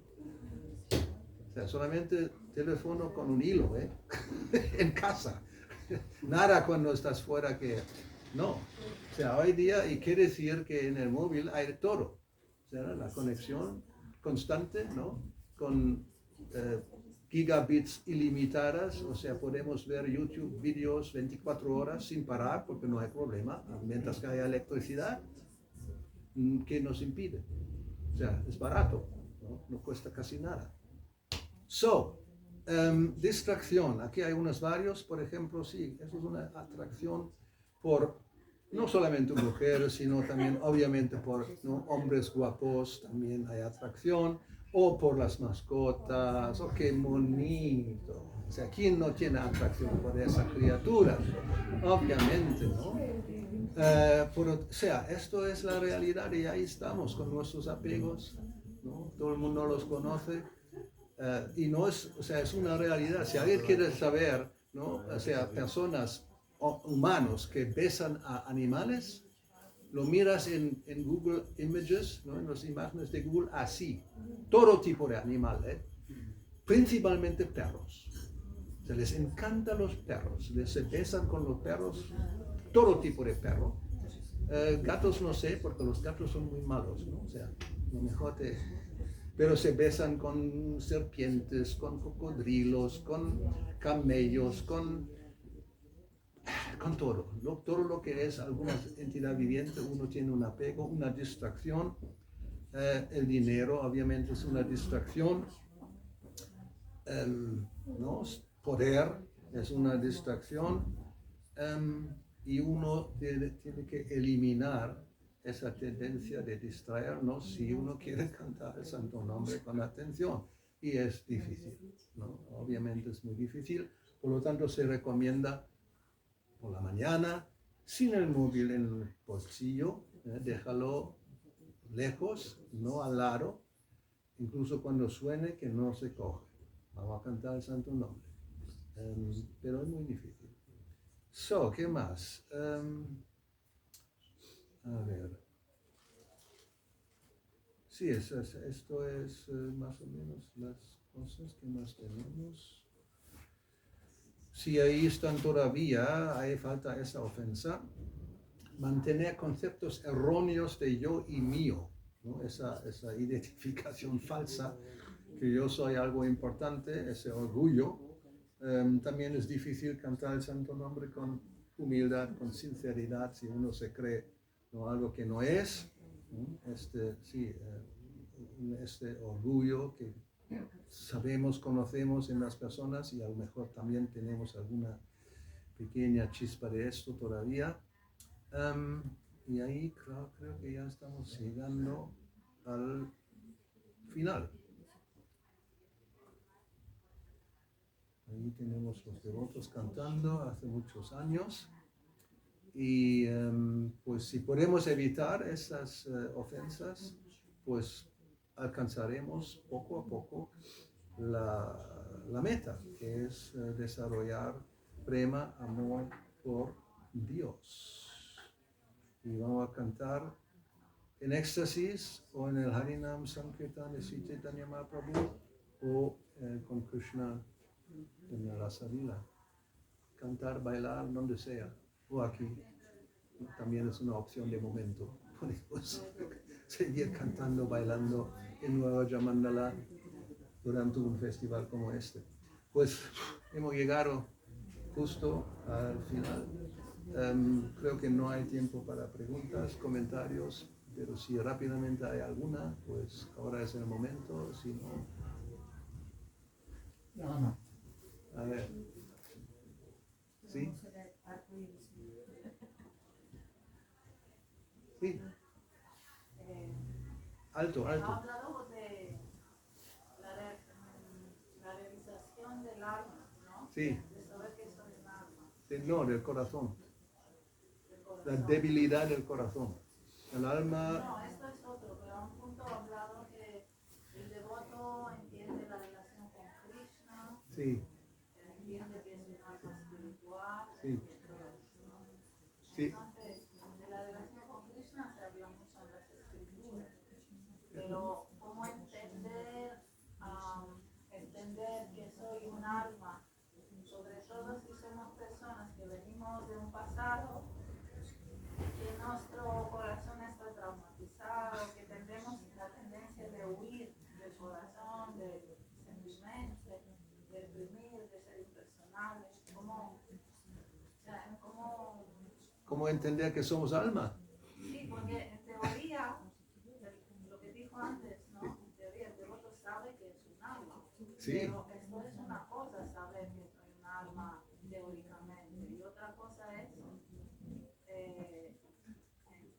O sea, solamente teléfono con un hilo, en casa. Nada cuando estás fuera que... No. O sea, hoy día, y quiere decir que en el móvil hay todo. O sea, la conexión constante, ¿no? Con gigabits ilimitadas, o sea, podemos ver YouTube vídeos 24 horas sin parar porque no hay problema, mientras que haya electricidad, ¿qué nos impide? O sea, es barato, no cuesta casi nada. Distracción, aquí hay unos varios, por ejemplo, sí, eso es una atracción por no solamente mujeres, sino también obviamente por hombres guapos, también hay atracción, o por las mascotas, o qué bonito. O sea, ¿quién no tiene atracción por esa criatura? Obviamente, ¿no? O sea, esto es la realidad y ahí estamos con nuestros apegos, ¿no? Todo el mundo los conoce. Y no es, o sea, es una realidad. Si alguien quiere saber, ¿no? O sea, personas humanos que besan a animales, lo miras en Google Images, ¿no? En las imágenes de Google, así. Todo tipo de animal, principalmente perros. Se les encantan los perros, se besan con los perros, todo tipo de perro. Gatos no sé, porque los gatos son muy malos, ¿no? O sea, lo mejor te... Pero se besan con serpientes, con cocodrilos, con camellos, con todo. Todo lo que es alguna entidad viviente, uno tiene un apego, una distracción. El dinero obviamente es una distracción. ¿No? Poder es una distracción. Y uno tiene que eliminar esa tendencia de distraernos si uno quiere cantar el santo nombre con atención. Y es difícil, ¿no? Obviamente es muy difícil. Por lo tanto, se recomienda por la mañana, sin el móvil en el bolsillo, déjalo lejos, no al lado, incluso cuando suene que no se coge. Vamos a cantar el santo nombre. Pero es muy difícil. ¿Qué más? A ver. Sí, esto es más o menos las cosas que más tenemos. Si ahí están todavía, hay falta esa ofensa. Mantener conceptos erróneos de yo y mío, ¿no? Esa identificación falsa, que yo soy algo importante, ese orgullo. También es difícil cantar el santo nombre con humildad, con sinceridad, si uno se cree, ¿no?, algo que no es. Este orgullo que sabemos, conocemos en las personas, y a lo mejor también tenemos alguna pequeña chispa de esto todavía. Y ahí creo que ya estamos llegando al final. Ahí tenemos los devotos cantando hace muchos años. Y pues si podemos evitar esas ofensas, pues alcanzaremos poco a poco la meta, que es desarrollar prema, amor por Dios. Y vamos a cantar en éxtasis, o en el Harinam Sankirtan de Sri Chaitanya Mahaprabhu, o con Krishna en la Rasa Lila. Cantar, bailar, donde sea, o aquí. También es una opción de momento. Podemos seguir cantando, bailando en Nueva Jamandala durante un festival como este. Pues hemos llegado justo al final. Creo que no hay tiempo para preguntas, comentarios, pero si rápidamente hay alguna, pues ahora es el momento. Si no, No. a ver. ¿Sí? Sí. Alto, Ha alto. hablado de la realización del alma, ¿no? Sí. De saber que soy un alma. No, del corazón. Del La corazón. debilidad del corazón. El alma. No, esto es otro, pero a un punto ha hablado que el devoto entiende la relación con Krishna, Sí, entiende que es un alma espiritual. sí. Sí. Entonces, de la relación con Krishna se habla mucho en las escrituras. Pero, ¿cómo entender que soy un alma? Sobre todo si somos personas que venimos de un pasado, que nuestro corazón está traumatizado, que tenemos la tendencia de huir del corazón, de sentimientos, de reprimir, de ser impersonales. ¿Cómo entender que somos alma? Sí, porque en teoría, lo que dijo antes, ¿no? En teoría el devoto sabe que es un alma. Sí. Pero esto es una cosa, saber que soy un alma teóricamente. Y otra cosa es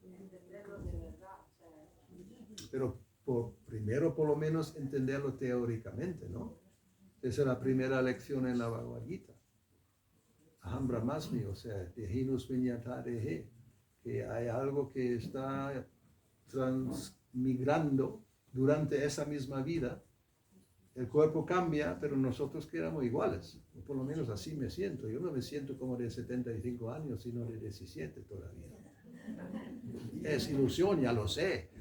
entenderlo de verdad. Pero primero por lo menos entenderlo teóricamente, ¿no? Esa es la primera lección en la Bhagavad Gita. Aham Brahmasmi, o sea, Dehinus Vinyatarehe, que hay algo que está transmigrando durante esa misma vida. El cuerpo cambia, pero nosotros quedamos iguales. Por lo menos así me siento. Yo no me siento como de 75 años, sino de 17 todavía. Es ilusión, ya lo sé.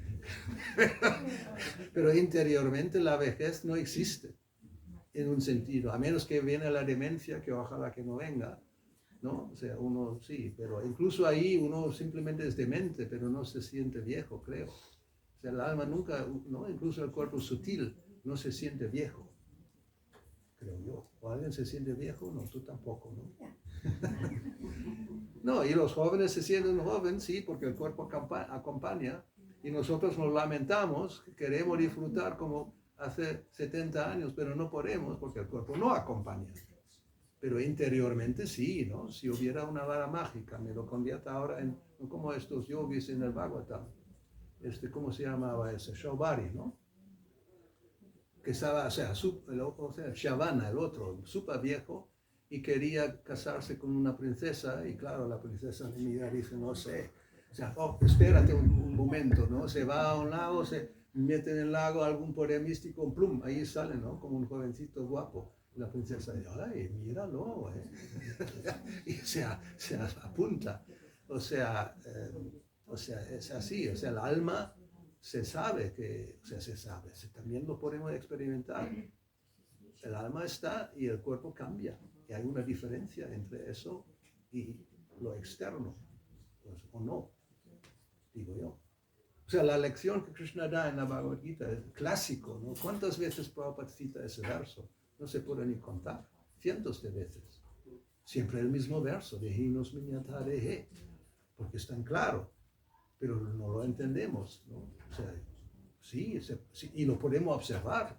Pero interiormente la vejez no existe, en un sentido. A menos que viene la demencia, que ojalá que no venga. ¿no? O sea, uno sí, pero incluso ahí uno simplemente es demente, pero no se siente viejo, creo. O sea, el alma nunca, ¿no? Incluso el cuerpo sutil no se siente viejo, creo yo. ¿O alguien se siente viejo? No, tú tampoco, ¿no? No, y los jóvenes se sienten jóvenes, sí, porque el cuerpo acompaña, y nosotros nos lamentamos, queremos disfrutar como hace 70 años, pero no podemos porque el cuerpo no acompaña. Pero interiormente sí, ¿no? Si hubiera una vara mágica, me lo convierta ahora en, no como estos yogis en el Bhagavatam, ¿cómo se llamaba ese? Shobari, ¿no? Que estaba, o sea, Shavana, el otro, súper viejo, y quería casarse con una princesa, y claro, la princesa mira y dice, no sé, o sea, oh, espérate un momento, ¿no? Se va a un lago, se mete en el lago algún poder místico, plum, ahí sale, ¿no? Como un jovencito guapo. La princesa dice, ay, míralo, y se apunta. O sea, es así, o sea, el alma se sabe que, o sea, se sabe, también lo podemos experimentar. El alma está y el cuerpo cambia. Y hay una diferencia entre eso y lo externo, pues, o no, digo yo. O sea, la lección que Krishna da en la Bhagavad Gita es clásico, ¿no? ¿Cuántas veces Prabhupada cita ese verso? No se puede ni contar, cientos de veces. Siempre el mismo verso, Dehinos Minyatarehe, porque es tan claro, pero no lo entendemos, ¿no? O sea, sí, y lo podemos observar,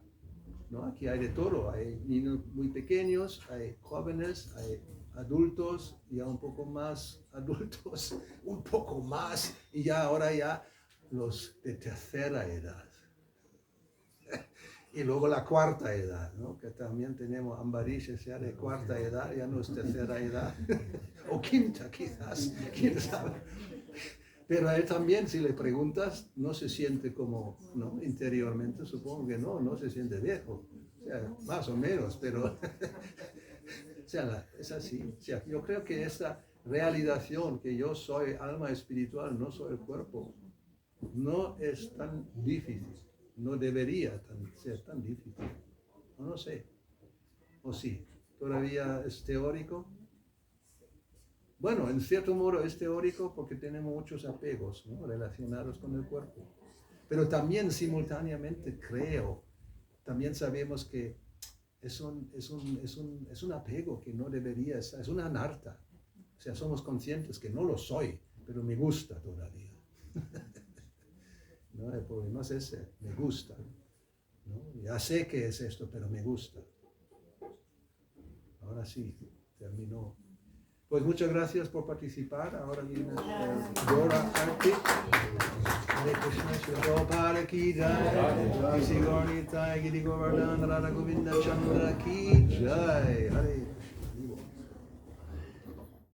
¿no? Aquí hay de todo, hay niños muy pequeños, hay jóvenes, hay adultos, ya un poco más adultos, un poco más, y ya ahora ya los de tercera edad. Y luego la cuarta edad, ¿no? Que también tenemos Ambarish, ya de cuarta edad, ya no es tercera edad, o quinta quizás, quién sabe. Pero a él también, si le preguntas, no se siente como, ¿no? Interiormente supongo que no se siente viejo, o sea, más o menos, pero, o sea, es así. O sea, yo creo que esta realización que yo soy alma espiritual, no soy el cuerpo, no es tan difícil. No debería ser tan difícil. No sé. ¿O sí? ¿Todavía es teórico? Bueno, en cierto modo es teórico porque tenemos muchos apegos, ¿no? Relacionados con el cuerpo. Pero también simultáneamente creo, también sabemos que es un apego que no debería estar, es una anarta. O sea, somos conscientes que no lo soy, pero me gusta todavía. ¿No? El problema es ese, me gusta, ¿no? Ya sé que es esto, pero me gusta. Ahora sí, terminó. Pues muchas gracias por participar. Ahora viene Dora Arti. Hare Krishna Shri Prabhupada ki jai. Shri Gauri Nitai Giri Govardhan Radha Govinda Chandra ki jai. Hare